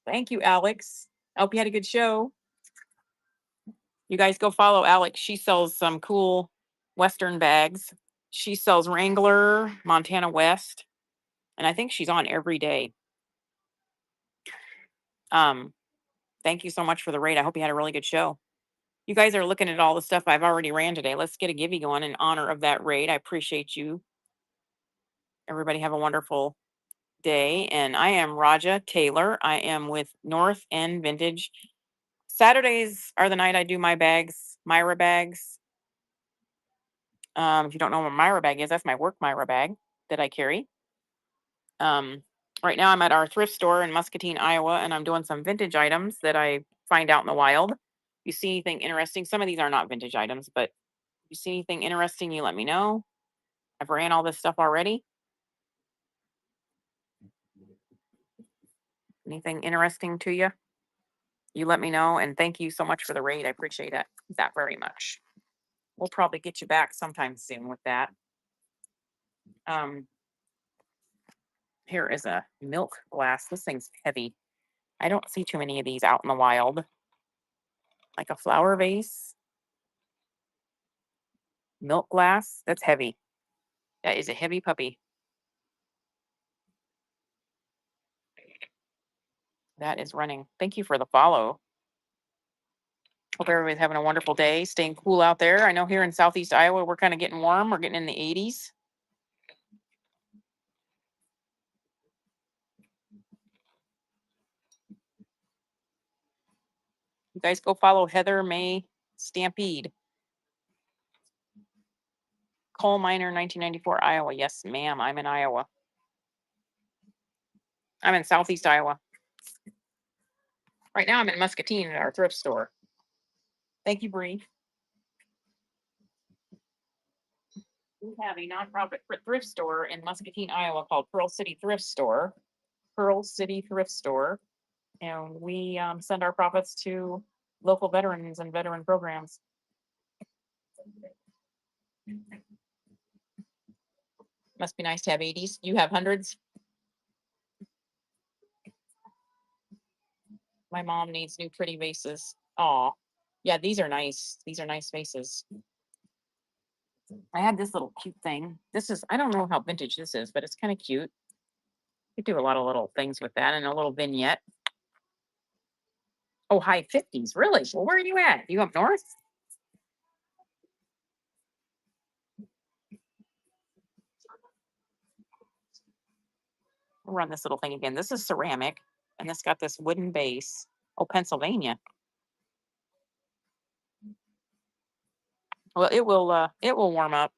Thank you, Alex. I hope you had a good show. You guys go follow Alex. She sells some cool Western bags. She sells Wrangler, Montana West, and I think she's on every day. Um, Thank you so much for the raid. I hope you had a really good show. You guys are looking at all the stuff I've already ran today. Let's get a givey going in honor of that raid. I appreciate you. Everybody have a wonderful day. And I am Raja Taylor. I am with North End Vintage. Saturdays are the night I do my bags, Myra bags. If you don't know what Myra bag is, that's my work Myra bag that I carry. Right now I'm at our thrift store in Muscatine, Iowa, and I'm doing some vintage items that I find out in the wild. You see anything interesting? Some of these are not vintage items, but if you see anything interesting, you let me know. I've ran all this stuff already. Anything interesting to you? You let me know, and thank you so much for the raid. I appreciate that very much. We'll probably get you back sometime soon with that. Here is a milk glass. This thing's heavy. I don't see too many of these out in the wild. Like a flower vase. Milk glass. That's heavy. That is a heavy puppy. That is running. Thank you for the follow. Hope everybody's having a wonderful day, staying cool out there. I know here in Southeast Iowa, we're kind of getting warm. We're getting in the 80s. You guys go follow Heather May Stampede. Coal miner, 1994, Iowa. Yes, ma'am. I'm in Iowa. I'm in Southeast Iowa. Right now, I'm in Muscatine at our thrift store. Thank you, Bree. We have a nonprofit thrift store in Muscatine, Iowa called Pearl City Thrift Store. Pearl City Thrift Store. And we send our profits to local veterans and veteran programs. Must be nice to have 80s. You have hundreds? My mom needs new pretty vases. Aw. Yeah, these are nice. These are nice vases. I had this little cute thing. This is, I don't know how vintage this is, but it's kind of cute. You do a lot of little things with that and a little vignette. Oh, high 50s. Really? Well, where are you at? You up north? We'll run this little thing again. This is ceramic and this got this wooden base. Oh, Pennsylvania. Well, it will warm up.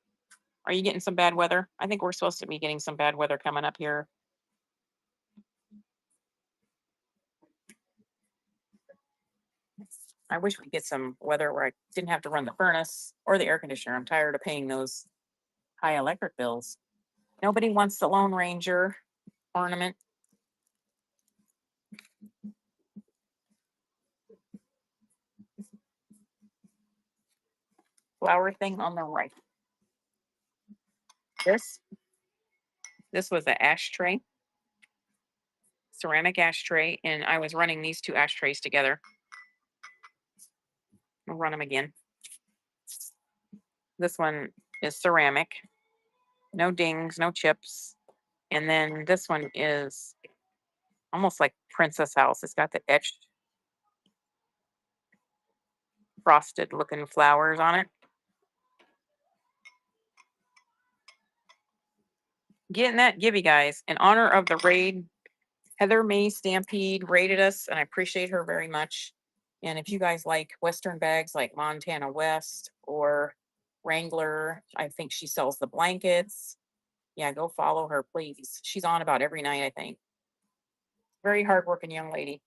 Are you getting some bad weather? I think we're supposed to be getting some bad weather coming up here. I wish we could get some weather where I didn't have to run the furnace or the air conditioner. I'm tired of paying those high electric bills. Nobody wants the Lone Ranger ornament. Flower thing on the right. This this was an ashtray, ceramic ashtray, and I was running these two ashtrays together. I'll run them again. This one is ceramic, no dings, no chips. And then this one is almost like Princess House. It's got the etched frosted looking flowers on it. Getting that Gibby, guys, in honor of the raid. Heather May Stampede raided us, and I appreciate her very much. And if you guys like Western bags like Montana West or Wrangler, I think she sells the blankets. Yeah, go follow her, please. She's on about every night, I think. Very hardworking young lady.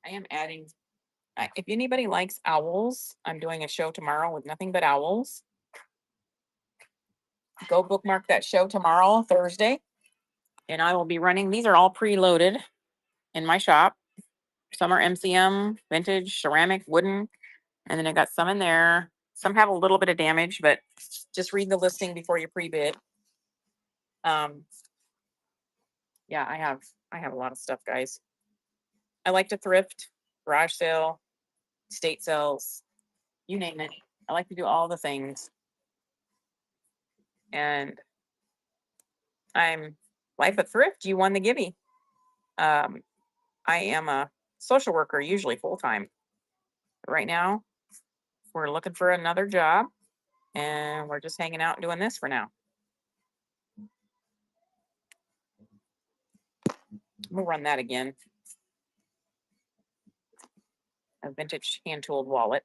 I am adding, if anybody likes owls, I'm doing a show tomorrow with nothing but owls. Go bookmark that show tomorrow, Thursday. And I will be running, these are all preloaded in my shop. Some are MCM, vintage, ceramic, wooden. And then I got some in there. Some have a little bit of damage, but just read the listing before you pre-bid. Yeah, I have a lot of stuff, guys. I like to thrift, garage sale, state sales, you name it. I like to do all the things. And I'm life at thrift. You won the Gibby. I am a social worker, usually full time. Right now, we're looking for another job, and we're just hanging out and doing this for now. We'll run that again. A vintage hand tooled wallet.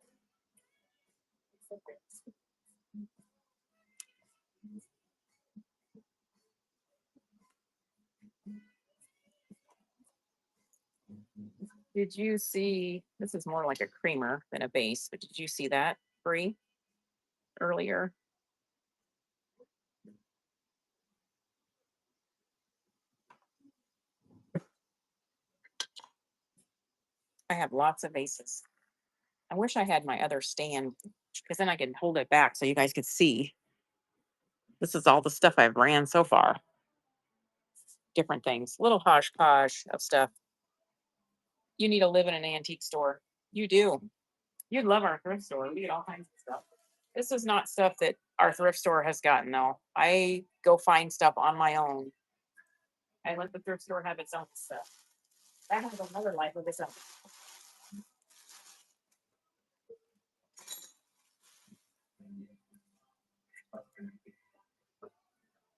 Did you see, this is more like a creamer than a base, but did you see that, Bree, earlier? I have lots of vases. I wish I had my other stand because then I could hold it back so you guys could see. This is all the stuff I've ran so far. Different things, little hodgepodge of stuff. You need to live in an antique store. You do. You'd love our thrift store. We get all kinds of stuff. This is not stuff that our thrift store has gotten, though. I go find stuff on my own. I let the thrift store have its own stuff. That has another life of its own.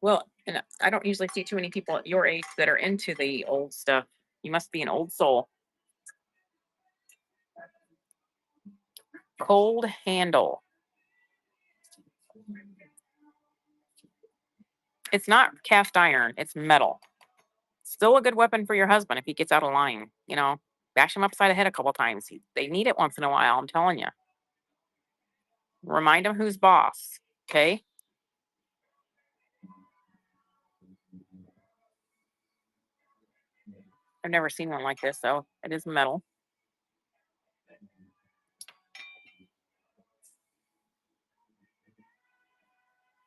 Well, and I don't usually see too many people at your age that are into the old stuff. You must be an old soul. Cold handle. It's not cast iron, it's metal. Still a good weapon for your husband if he gets out of line. You know, bash him upside the head a couple times. They need it once in a while, I'm telling you. Remind him who's boss. Okay. I've never seen one like this, though. It is metal.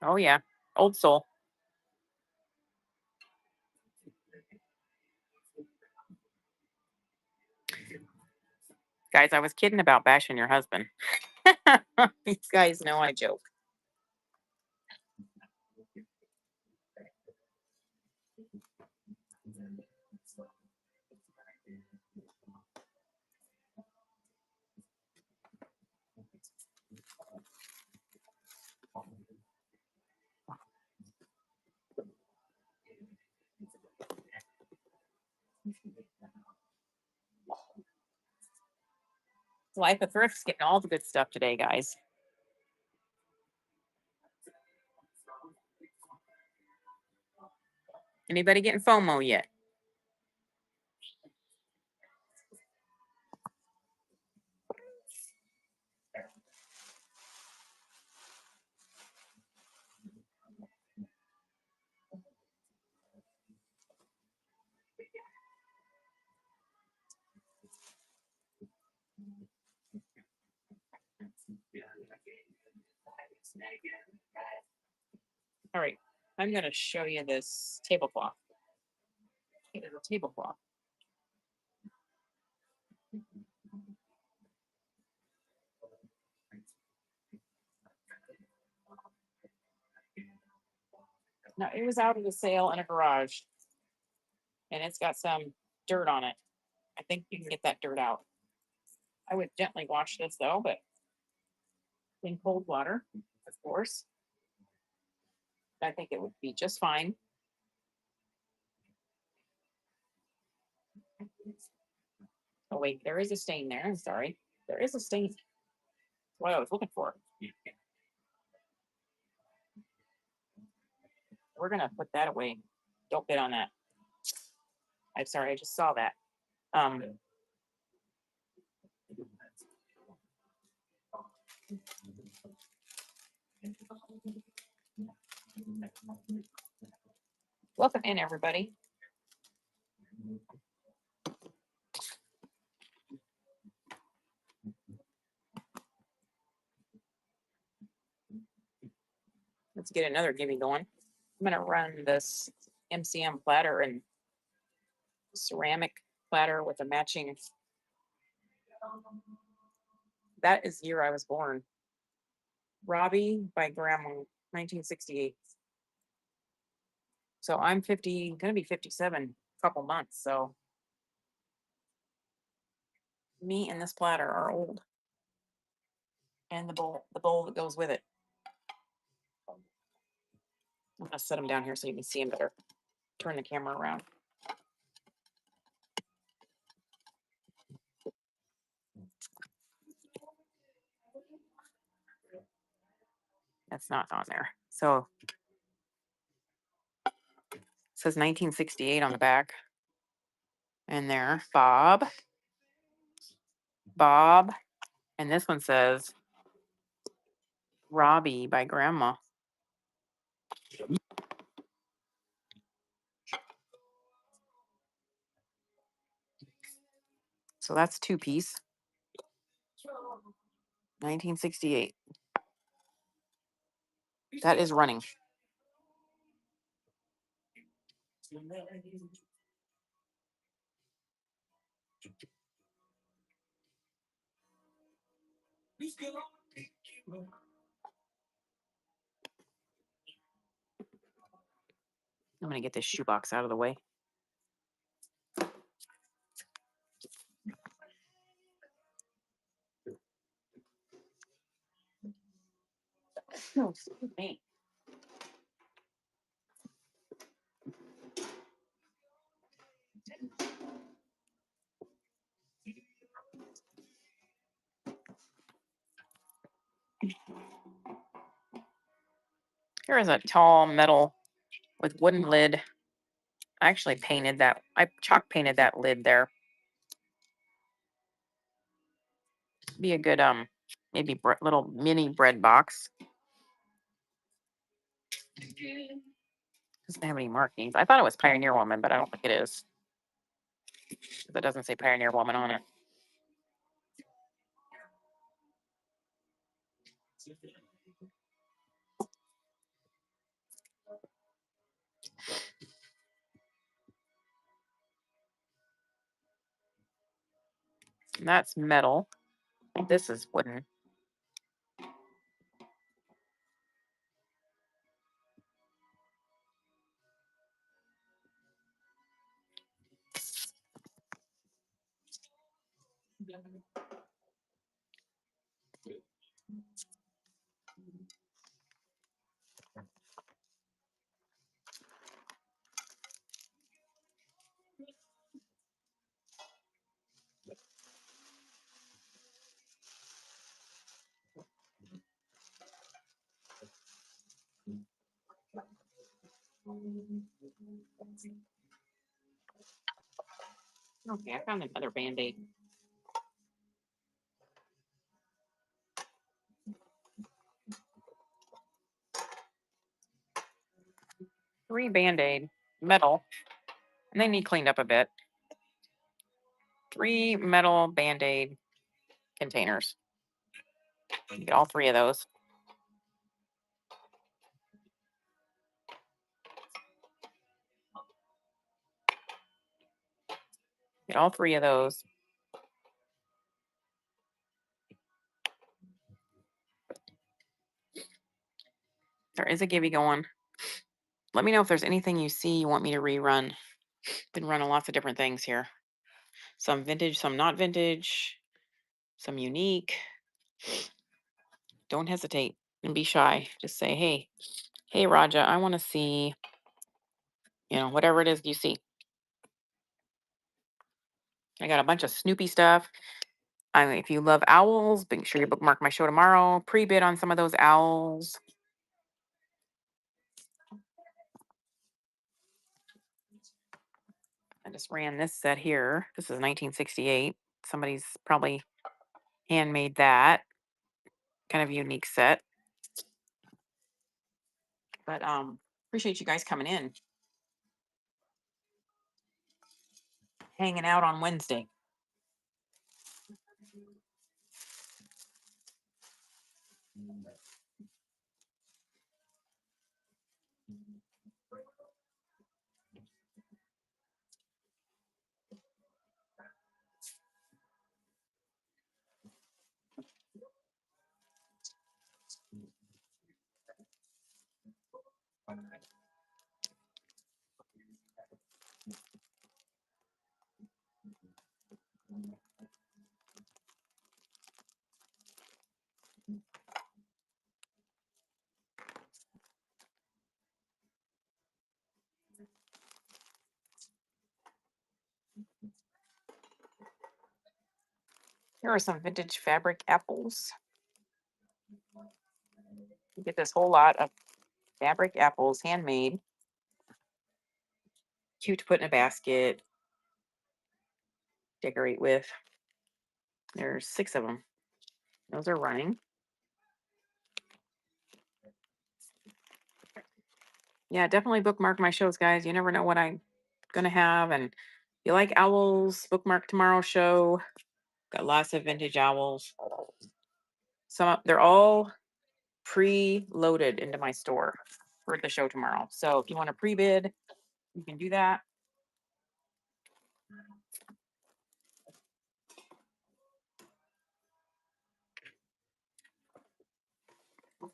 Oh, yeah. Old soul. Guys, I was kidding about bashing your husband. You guys know I joke. Life of Thrift's getting all the good stuff today, guys. Anybody getting FOMO yet? All right, I'm going to show you this tablecloth. It is a tablecloth. Now, it was out of the sale in a garage, and it's got some dirt on it. I think you can get that dirt out. I would gently wash this though, but in cold water, of course. I think it would be just fine. Oh wait, there is a stain there. I'm sorry. There is a stain. That's what I was looking for. We're gonna put that away. Don't bid on that. I'm sorry, I just saw that. Welcome in, everybody. Let's get another gimme going. I'm gonna run this MCM platter and ceramic platter with a matching. That is the year I was born. Robbie by Grandma, 1968. So I'm 50, gonna be 57 couple months. So me and this platter are old. And the bowl that goes with it. I'm gonna set them down here so you can see them better. Turn the camera around. That's not on there. So it says 1968 on the back. And there, Bob. And this one says Robbie by Grandma. So that's 2-piece. 1968. That is running. I'm gonna get this shoebox out of the way. Oh, excuse me. Here is a tall metal with wooden lid. I actually painted that. I chalk painted that lid there. Be a good maybe little mini bread box. Doesn't have any markings. I thought it was Pioneer Woman, but I don't think it is. It doesn't say Pioneer Woman on it. That's metal. This is wooden. Okay, I found another Band-Aid. Three Band-Aid, metal, and they need cleaned up a bit. 3 metal Band-Aid containers. Get all 3 of those. Get all 3 of those. There is a Gibby going. Let me know if there's anything you see you want me to rerun. Been running lots of different things here. Some vintage, some not vintage, some unique. Don't hesitate and be shy. Just say, hey, Raja, I want to see, whatever it is you see. I got a bunch of Snoopy stuff. If you love owls, make sure you bookmark my show tomorrow. Pre-bid on some of those owls. I just ran this set here. This is 1968. Somebody's probably handmade that. Kind of unique set. But appreciate you guys coming in. Hanging out on Wednesday. Here are some vintage fabric apples. You get this whole lot of fabric apples, handmade. Cute to put in a basket. Decorate with. There's 6 of them. Those are running. Yeah, definitely bookmark my shows, guys. You never know what I'm gonna have. And if you like owls, bookmark tomorrow's show. Got lots of vintage owls. They're all pre-loaded into my store for the show tomorrow. So if you want to pre-bid, you can do that. I'm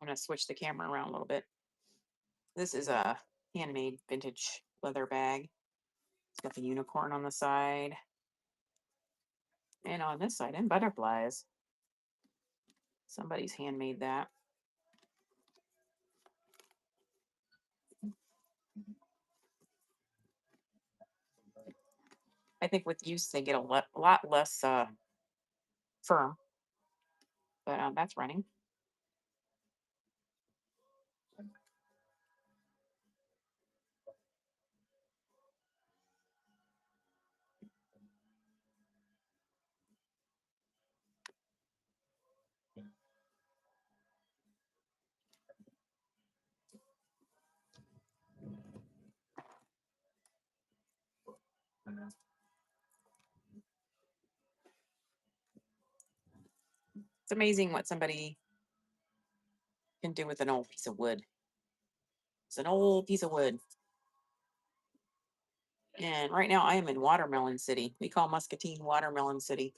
gonna switch the camera around a little bit. This is a handmade vintage leather bag. It's got the unicorn on the side. And on this side, and butterflies. Somebody's handmade that. I think with use, they get a lot less firm. But that's running. It's amazing what somebody can do with an old piece of wood. It's an old piece of wood. And right now I am in Watermelon City. We call Muscatine Watermelon City.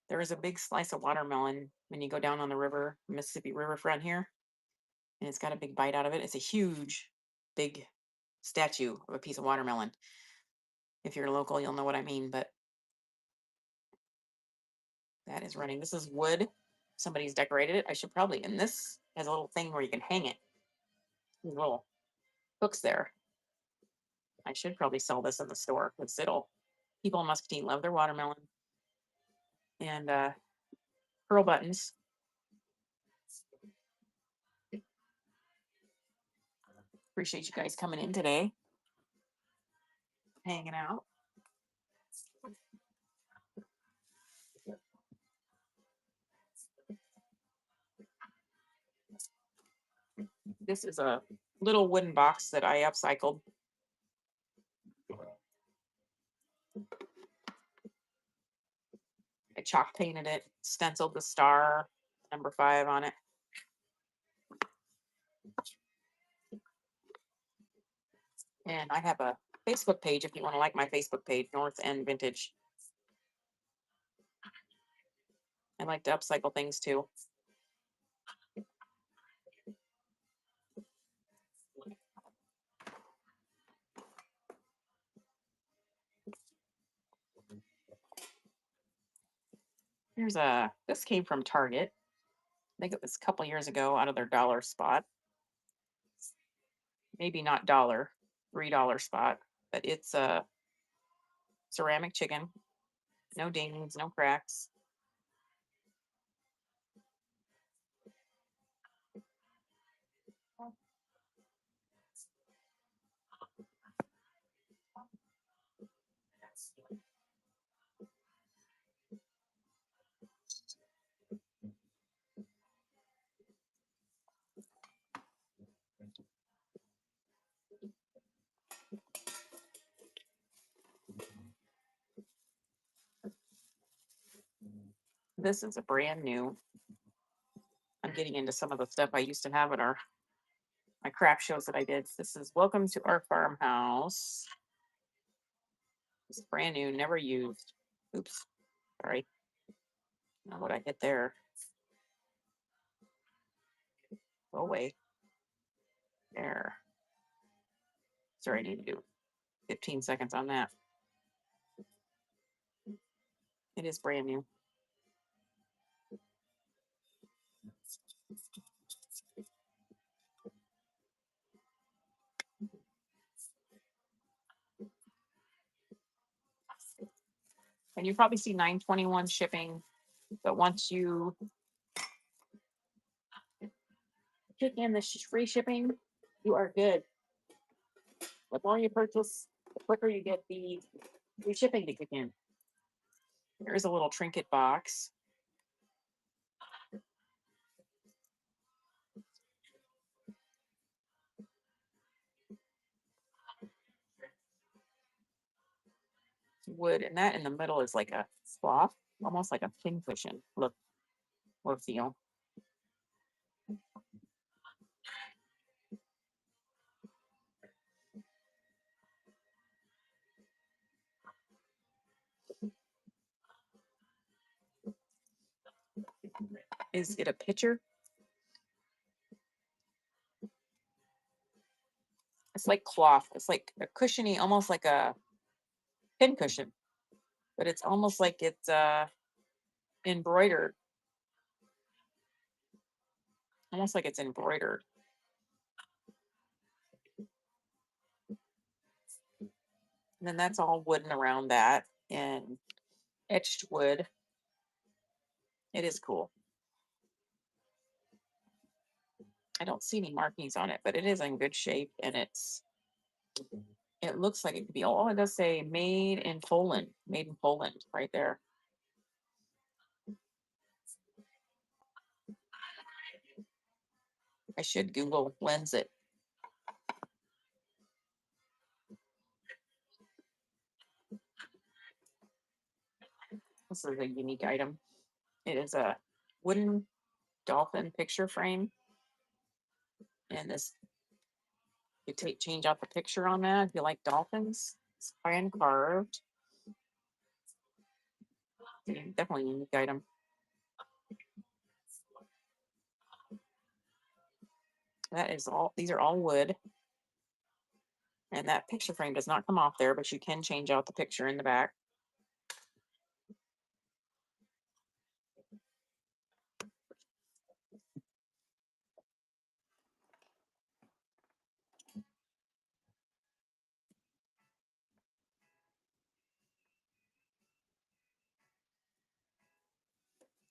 There is a big slice of watermelon when you go down on the river, Mississippi riverfront here, and it's got a big bite out of it. It's a huge, big statue of a piece of watermelon. If you're local, you'll know what I mean, but that is running. This is wood. Somebody's decorated it. I should probably, and this has a little thing where you can hang it. These little hooks there. I should probably sell this in the store because people in Muscatine love their watermelon. And pearl buttons. Appreciate you guys coming in today, hanging out. This is a little wooden box that I upcycled. I chalk painted it, stenciled the star number 5 on it. And I have a Facebook page if you want to like my Facebook page, North End Vintage. I like to upcycle things too. This came from Target. I think it was a couple years ago out of their dollar spot. Maybe not dollar, $3 spot, but it's a ceramic chicken. No dings, no cracks. This is a brand new. I'm getting into some of the stuff I used to have at my craft shows that I did. This is Welcome to Our Farmhouse. It's brand new, never used. Oops, sorry. Not what I hit there. Go away. There. Sorry, I need to do 15 seconds on that. It is brand new. And you probably see 921 shipping, but once you kick in the free shipping, you are good. The more you purchase, the quicker you get the free shipping to kick in. There's a little trinket box. Wood, and that in the middle is like a cloth, almost like a pin cushion look or feel. Is it a pitcher? It's like cloth. It's like a cushiony, almost like a pin cushion, but it's almost like it's embroidered. Almost like it's embroidered. And then that's all wooden around that and etched wood. It is cool. I don't see any markings on it, but it is in good shape, and it looks like it could be. Oh, it does say made in Poland. Made in Poland, right there. I should Google lens it. This is a unique item. It is a wooden dolphin picture frame, and this you change out the picture on that if you like dolphins. Hand carved. Definitely a unique item. That is all. These are all wood. And that picture frame does not come off there, but you can change out the picture in the back.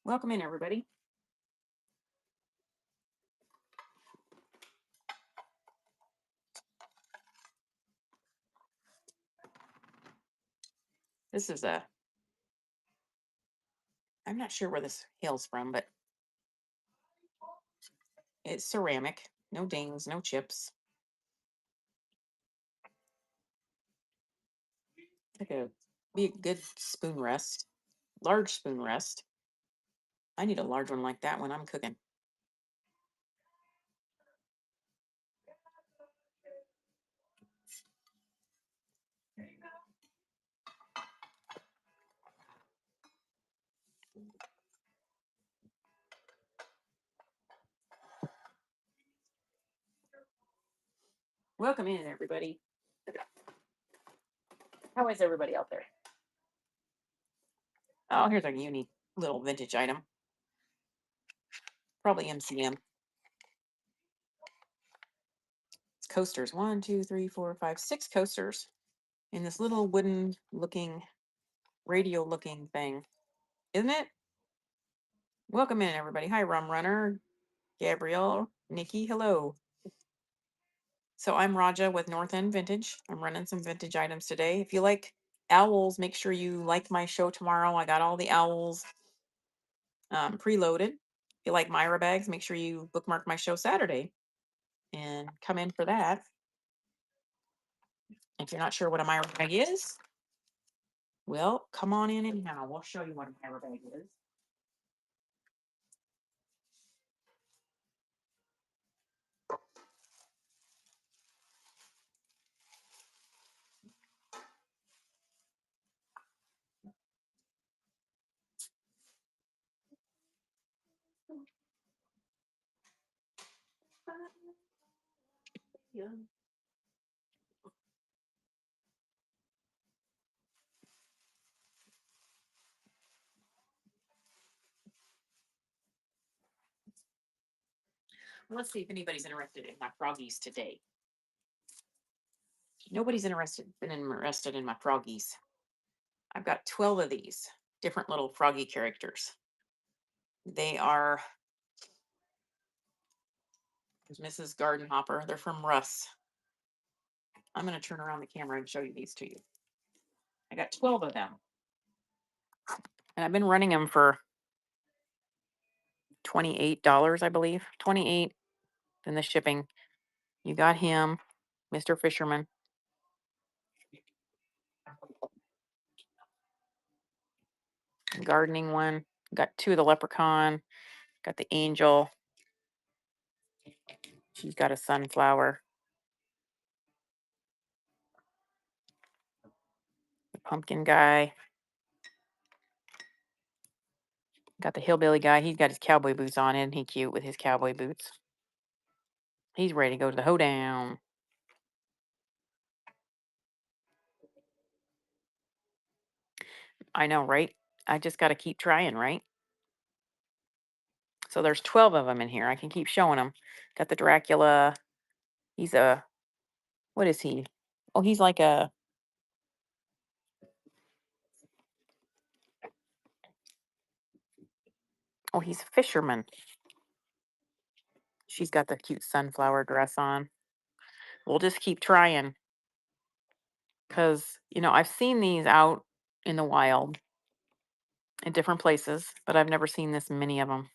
Welcome in, everybody. This is I'm not sure where this hails from, but it's ceramic. No dings, no chips. Be a good spoon rest. Large spoon rest. I need a large one like that when I'm cooking. Welcome in, everybody. How is everybody out there? Oh, here's a unique little vintage item. Probably MCM. It's coasters. 1, 2, 3, 4, 5, 6 coasters in this little wooden looking, radio looking thing. Isn't it? Welcome in, everybody. Hi, Rum Runner, Gabrielle, Nikki. Hello. So I'm Raja with North End Vintage. I'm running some vintage items today. If you like owls, make sure you like my show tomorrow. I got all the owls preloaded. If you like Myra bags, make sure you bookmark my show Saturday and come in for that. If you're not sure what a Myra bag is, well, come on in anyhow. We'll show you what a Myra bag is. Yeah. Let's see if anybody's interested in my froggies today. Nobody's been interested in my froggies. I've got 12 of these different little froggy characters. They are, there's Mrs. Garden Hopper. They're from Russ. I'm going to turn around the camera and show you these to you. I got 12 of them. And I've been running them for $28, I believe. 28 in the shipping. You got him, Mr. Fisherman. Gardening one. Got 2 of the leprechaun. Got the angel. She's got a sunflower. The pumpkin guy. Got the hillbilly guy. He's got his cowboy boots on. Isn't he cute with his cowboy boots? He's ready to go to the hoedown. I know, right? I just got to keep trying, right? So there's 12 of them in here. I can keep showing them. Got the Dracula. He's what is he? Oh, he's like he's a fisherman. She's got the cute sunflower dress on. We'll just keep trying. Because, I've seen these out in the wild in different places, but I've never seen this many of them.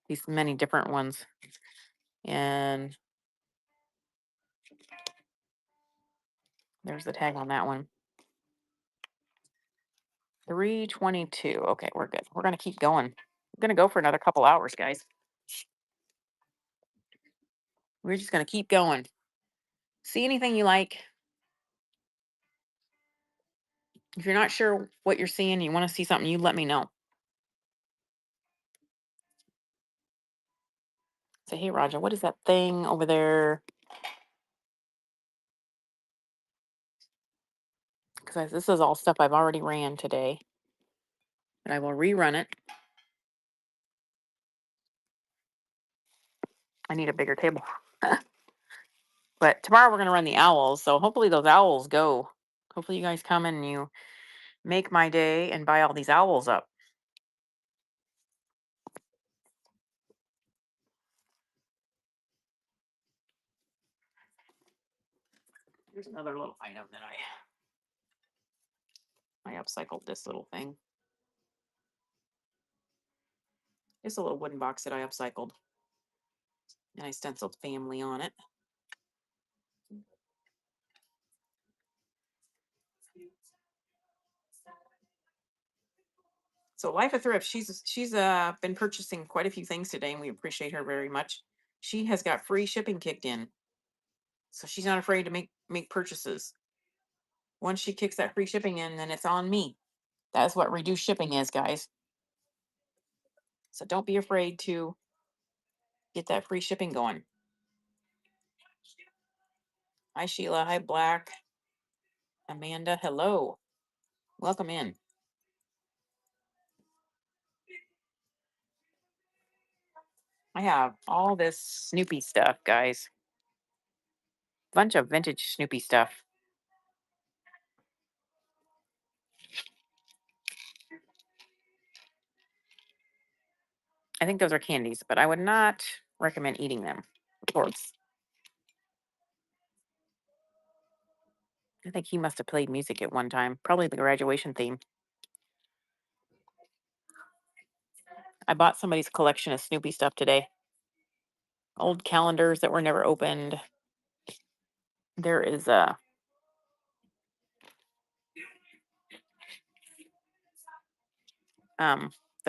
These many different ones. And there's the tag on that one. 322. Okay, we're good. We're going to keep going. We're going to go for another couple hours, guys. We're just going to keep going. See anything you like? If you're not sure what you're seeing, you want to see something, you let me know. Say, hey, Roger, what is that thing over there? Because this is all stuff I've already ran today. But I will rerun it. I need a bigger table. But tomorrow we're going to run the owls. So hopefully those owls go. Hopefully you guys come and you make my day and buy all these owls up. Here's another little item that I upcycled this little thing. It's a little wooden box that I upcycled. And I stenciled family on it. So Life of Thrift, she's been purchasing quite a few things today, and we appreciate her very much. She has got free shipping kicked in, so she's not afraid to make purchases. Once she kicks that free shipping in, then it's on me. That's what reduced shipping is, guys. So don't be afraid to get that free shipping going. Hi Sheila, hi Black, Amanda, hello, welcome in. I have all this Snoopy stuff, guys. Bunch of vintage Snoopy stuff. I think those are candies, but I would not recommend eating them, of course. I think he must have played music at one time, probably the graduation theme. I bought somebody's collection of Snoopy stuff today. Old calendars that were never opened. There is the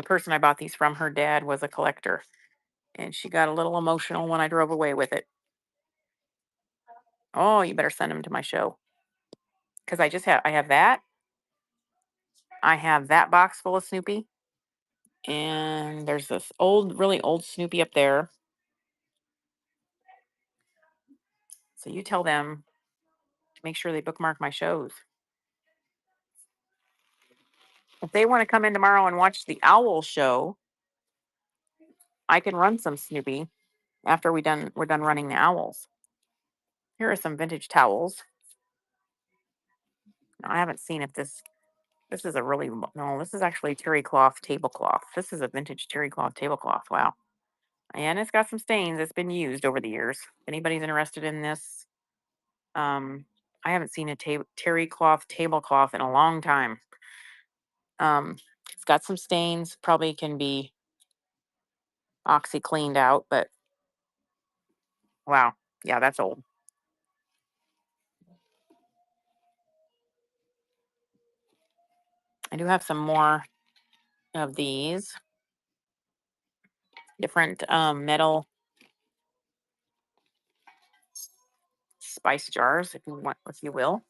person I bought these from, her dad was a collector, and she got a little emotional when I drove away with it. Oh, you better send them to my show. Because I have that. I have that box full of Snoopy. And there's this really old Snoopy up there. So you tell them to make sure they bookmark my shows. If they want to come in tomorrow and watch the Owl show, I can run some Snoopy after we're done running the owls. Here are some vintage towels. Now, I haven't seen if this is a really no, this is actually terry cloth tablecloth. This is a vintage terry cloth tablecloth. Wow. And it's got some stains. It's been used over the years. If anybody's interested in this, I haven't seen a terry cloth tablecloth in a long time. It's got some stains, probably can be oxy cleaned out, but wow. Yeah, that's old. I do have some more of these different metal spice jars, if you want, if you will.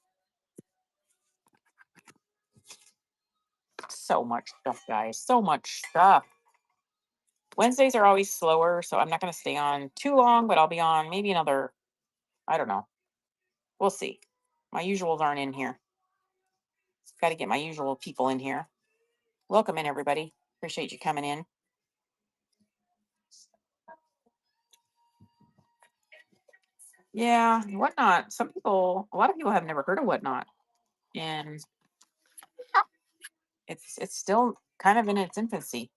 So much stuff, guys. So much stuff. Wednesdays are always slower, so I'm not going to stay on too long, but I'll be on maybe another, I don't know. We'll see. My usuals aren't in here. Got to get my usual people in here. Welcome in, everybody. Appreciate you coming in. Yeah, Whatnot. A lot of people have never heard of Whatnot, and it's still kind of in its infancy.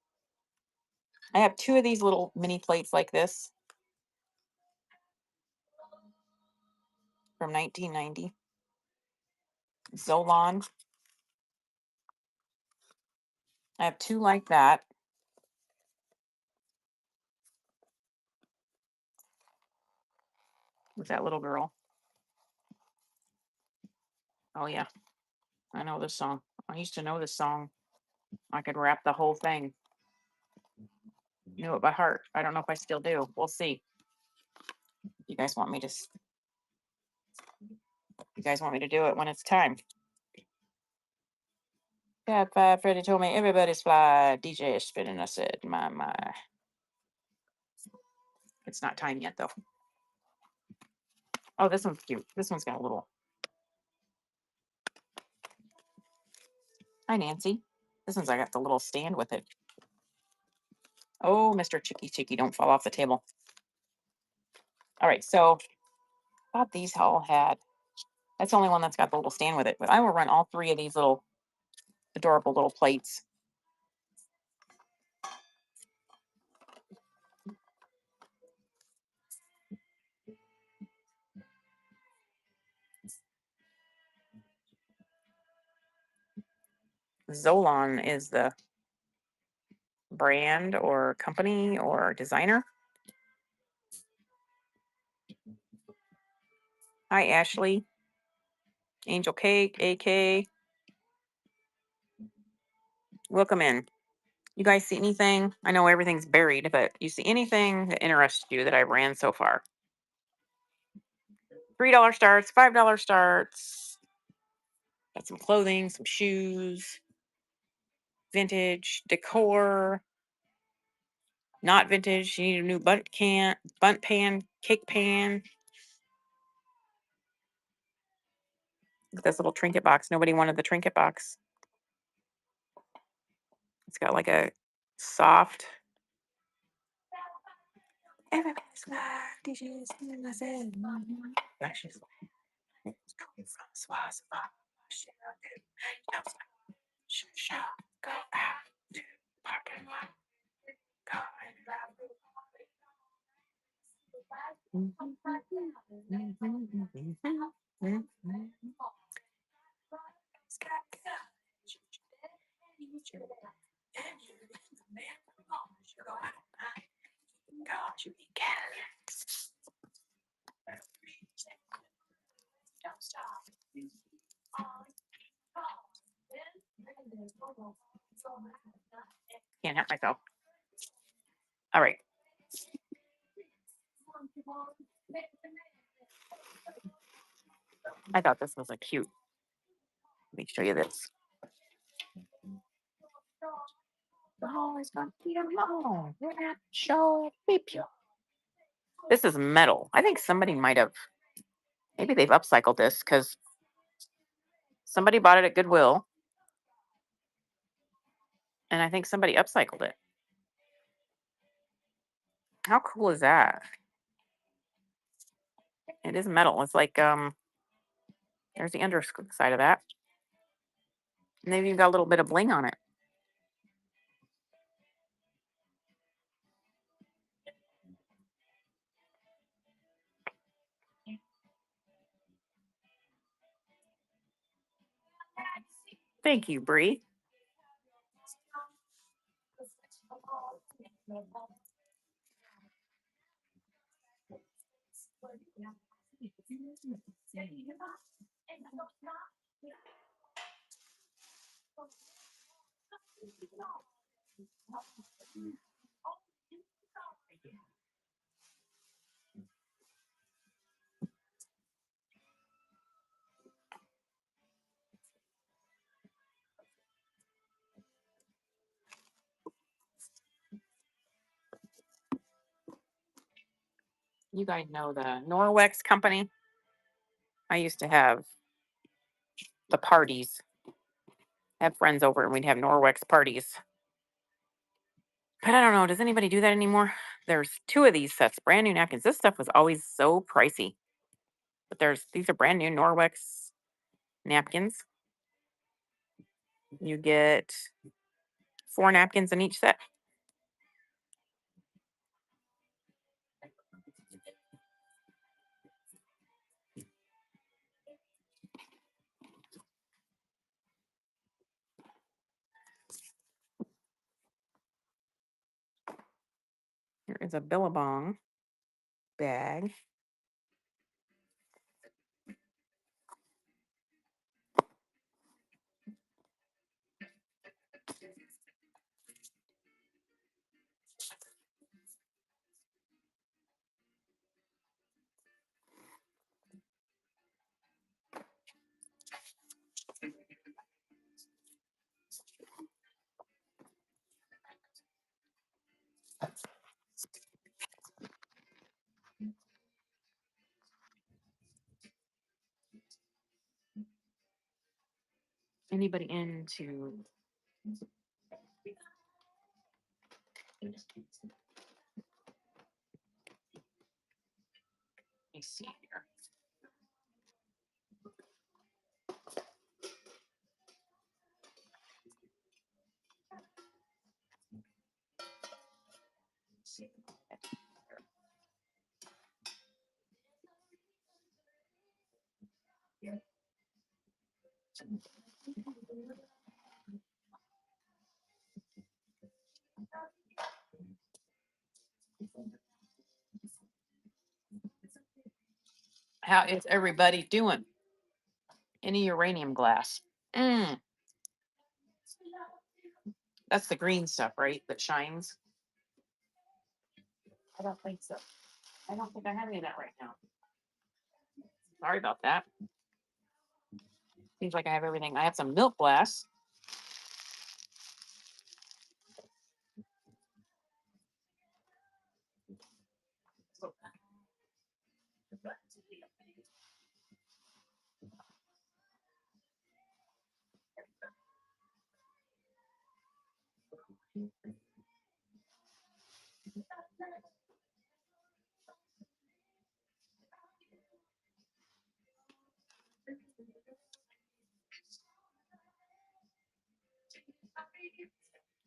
I have two of these little mini plates like this from 1990. Zolan. I have two like that. With that little girl. Oh yeah, I know this song. I used to know this song. I could rap the whole thing. Knew it by heart. I don't know if I still do. We'll see. You guys want me to? You guys want me to do it when it's time? Cat 5 Freddy told me everybody's fly. DJ is spinning. I said, my. It's not time yet, though. Oh, this one's cute. This one's got a little. Hi, Nancy. This one's I got the little stand with it. Oh, Mr. Chicky, don't fall off the table. All right, so I thought these all had. That's the only one that's got the little stand with it. But I will run all three of these little adorable little plates. Zolon is the brand or company or designer. Hi, Ashley. Angel Cake, AK. Welcome in. You guys see anything? I know everything's buried, but you see anything that interests you that I ran so far? $3 starts, $5 starts. Got some clothing, some shoes, vintage decor. Not vintage. You need a new bunt pan, cake pan. Look at this little trinket box. Nobody wanted the trinket box. It's got like a soft. Everybody's fly, DJs, and I said, actually, it's coming from Swaz. Go out to parking lot. Go Don't stop. Can't help myself. All right. I thought this was a cute. Let me show you this. Oh, it's going to be a mall. We're at show you. This is metal. I think somebody might have. Maybe they've upcycled this because somebody bought it at Goodwill. And I think somebody upcycled it. How cool is that? It is metal. It's like there's the underside of that. And they've even got a little bit of bling on it. Thank you, Bree. You guys know the Norwex company? I used to have the parties. Have friends over and we'd have Norwex parties. But I don't know. Does anybody do that anymore? There's two of these sets, brand new napkins. This stuff was always so pricey. But these are brand new Norwex napkins. You get 4 napkins in each set. Here is a Billabong bag. anybody into. Let me see here. How is everybody doing? Any uranium glass? That's the green stuff, right? That shines. I don't think so. I don't think I have any of that right now. Sorry about that. Seems like I have everything. I have some milk glass.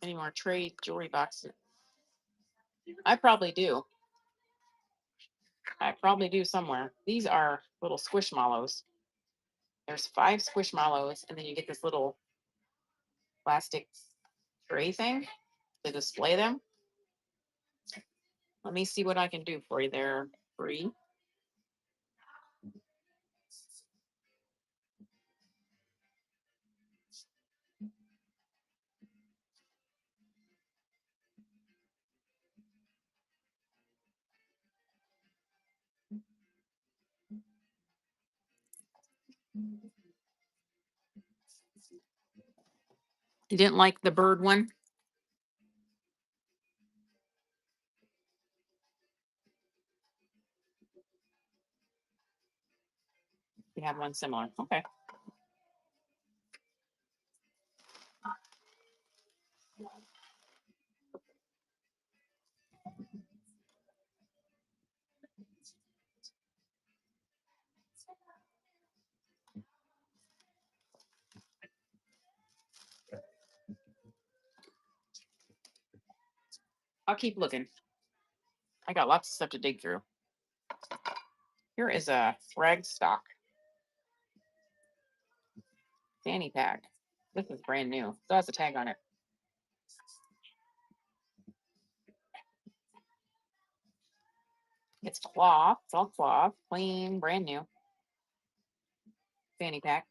Any more trade jewelry boxes? I probably do. I probably do somewhere. These are little squishmallows. There's 5 squishmallows, and then you get this little plastic tray thing to display them. Let me see what I can do for you there, Bree. You didn't like the bird one? You have one similar. Okay. I'll keep looking. I got lots of stuff to dig through. Here is a rag stock fanny pack. This is brand new. Still has a tag on it. It's cloth. It's all cloth, clean, brand new fanny pack.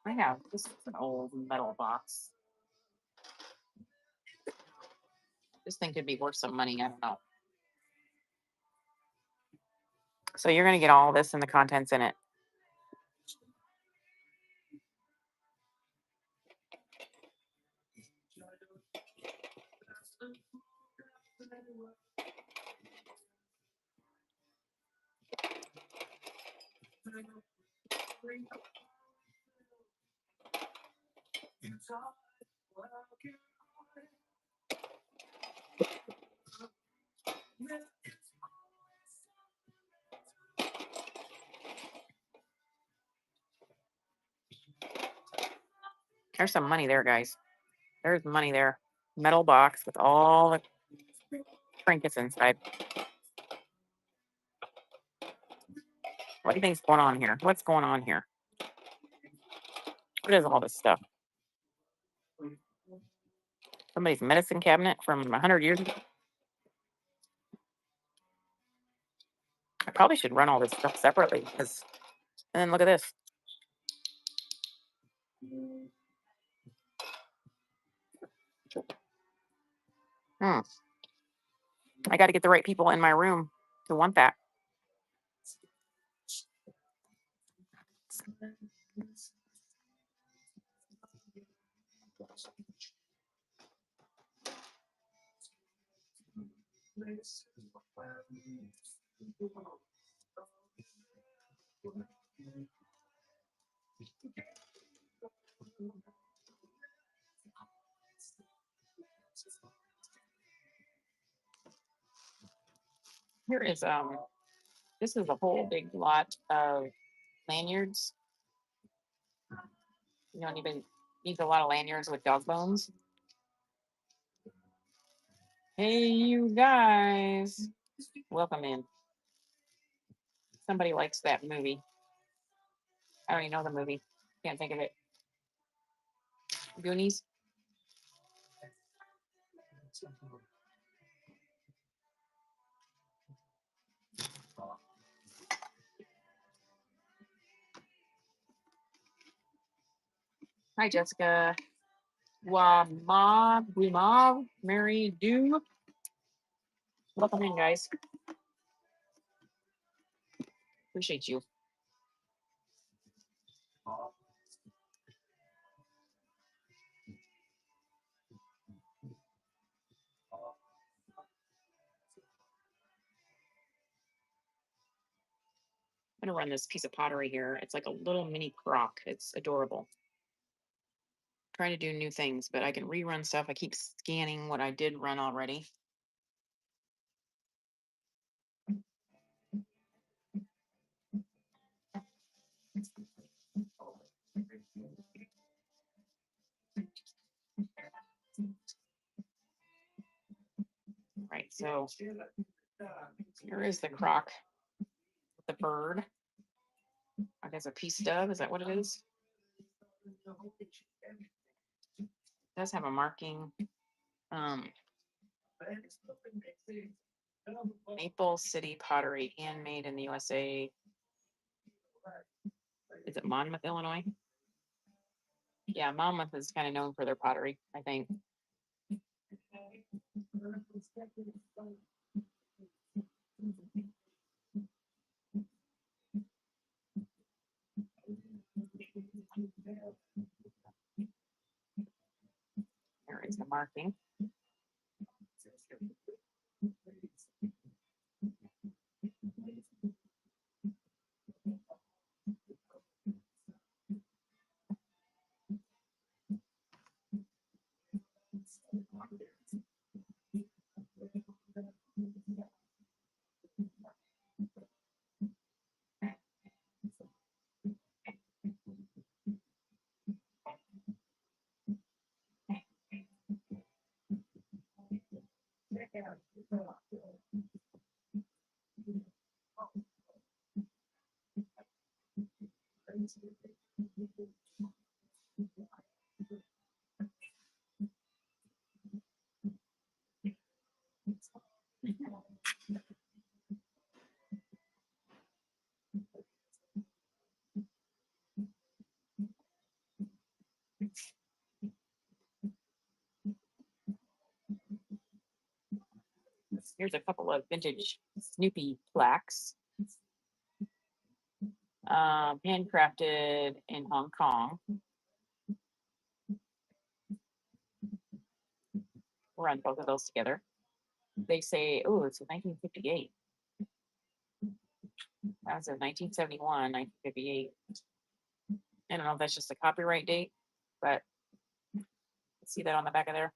I have this is an old metal box. This thing could be worth some money. I don't know. So you're gonna get all this and the contents in it. There's some money there, guys. There's money there. Metal box with all the trinkets inside. What do you think's going on here? What's going on here? What is all this stuff? Somebody's medicine cabinet from 100 years ago? I probably should run all this stuff separately because. And then look at this. I got to get the right people in my room to want that. Here is this is a whole big lot of lanyards. You know, anybody needs a lot of lanyards with dog bones. Hey, you guys, welcome in. Somebody likes that movie. I don't even know the movie. Can't think of it. Goonies. Hi, Jessica. Wamav, Mary Do. Welcome in, guys. Appreciate you. I'm gonna run this piece of pottery here. It's like a little mini crock. It's adorable. Trying to do new things, but I can rerun stuff. I keep scanning what I did run already. Right, so here is the crock with the bird. I guess a peace dove. Is that what it is? It does have a marking. Maple City Pottery, handmade in the USA. Is it Monmouth, Illinois? Yeah, Monmouth is kind of known for their pottery, I think. There is the marking. Here's a couple of vintage Snoopy plaques. Handcrafted in Hong Kong. We'll run both of those together. They say, oh, it's 1958. That was in 1971, 1958. I don't know if that's just a copyright date, but see that on the back of there.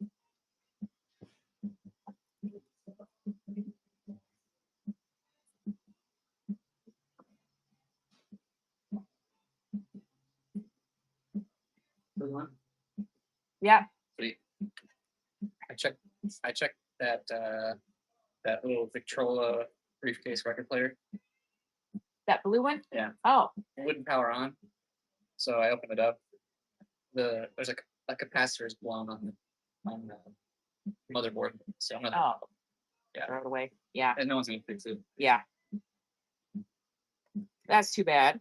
blue one? Yeah. Sweet. I checked that that little Victrola briefcase record player. That blue one? Yeah. Oh. Wouldn't power on. So I opened it up. There's a capacitor is blown on the motherboard. So I'm gonna Throw it away. Yeah. and no one's gonna fix it. Yeah. That's too bad.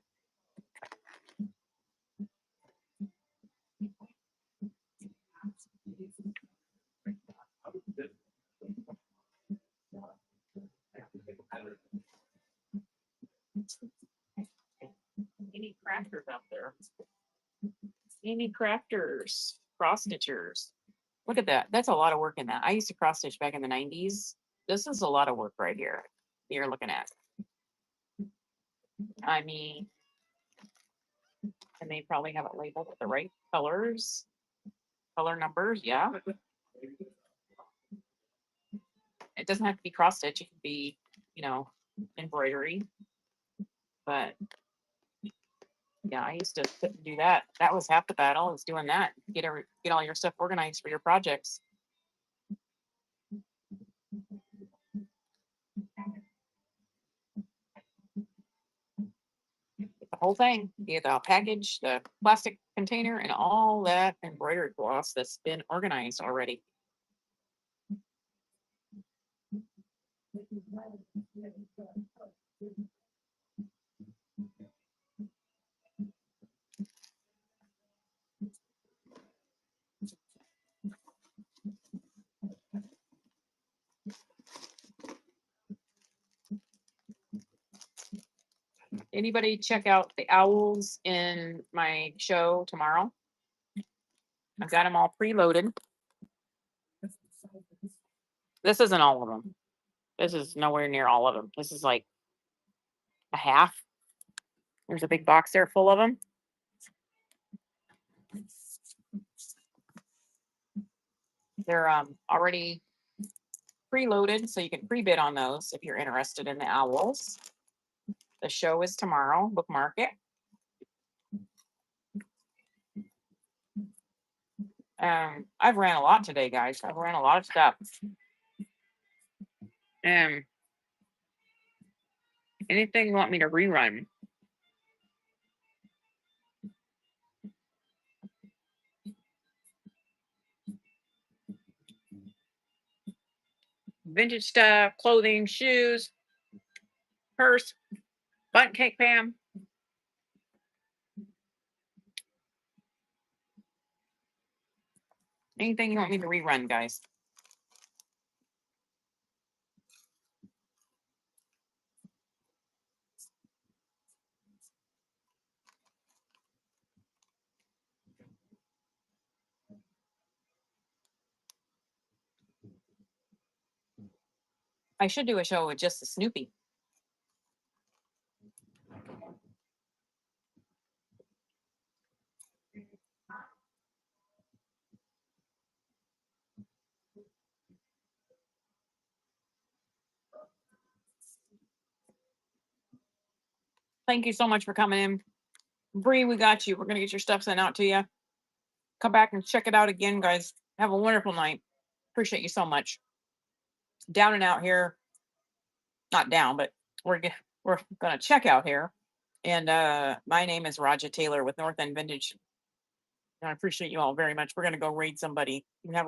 Any crafters out there? Any crafters, cross stitchers? Look at that. That's a lot of work in that. I used to cross stitch back in the 90s. This is a lot of work right here. You're looking at. I mean, and they probably have it labeled with the right colors, color numbers. Yeah. It doesn't have to be cross stitch. It can be, embroidery. But yeah, I used to sit and do that. That was half the battle, is doing that. Get all your stuff organized for your projects. The whole thing, get the package, the plastic container, and all that embroidery gloss that's been organized already. Anybody check out the owls in my show tomorrow? I've got them all preloaded. This isn't all of them. This is nowhere near all of them. This is like a half. There's a big box there full of them. They're already preloaded, so you can pre-bid on those if you're interested in the owls. The show is tomorrow. Bookmark it. I've ran a lot today, guys. I've ran a lot of stuff. Anything you want me to rerun? Vintage stuff, clothing, shoes, purse, button cake, Pam. Anything you want me to rerun, guys? I should do a show with just the Snoopy. Thank you so much for coming in. Bree, we got you. We're going to get your stuff sent out to you. Come back and check it out again, guys. Have a wonderful night. Appreciate you so much. Down and out here. Not down, but we're going to check out here. And my name is Raja Taylor with North End Vintage. And I appreciate you all very much. We're going to go raid somebody. You can have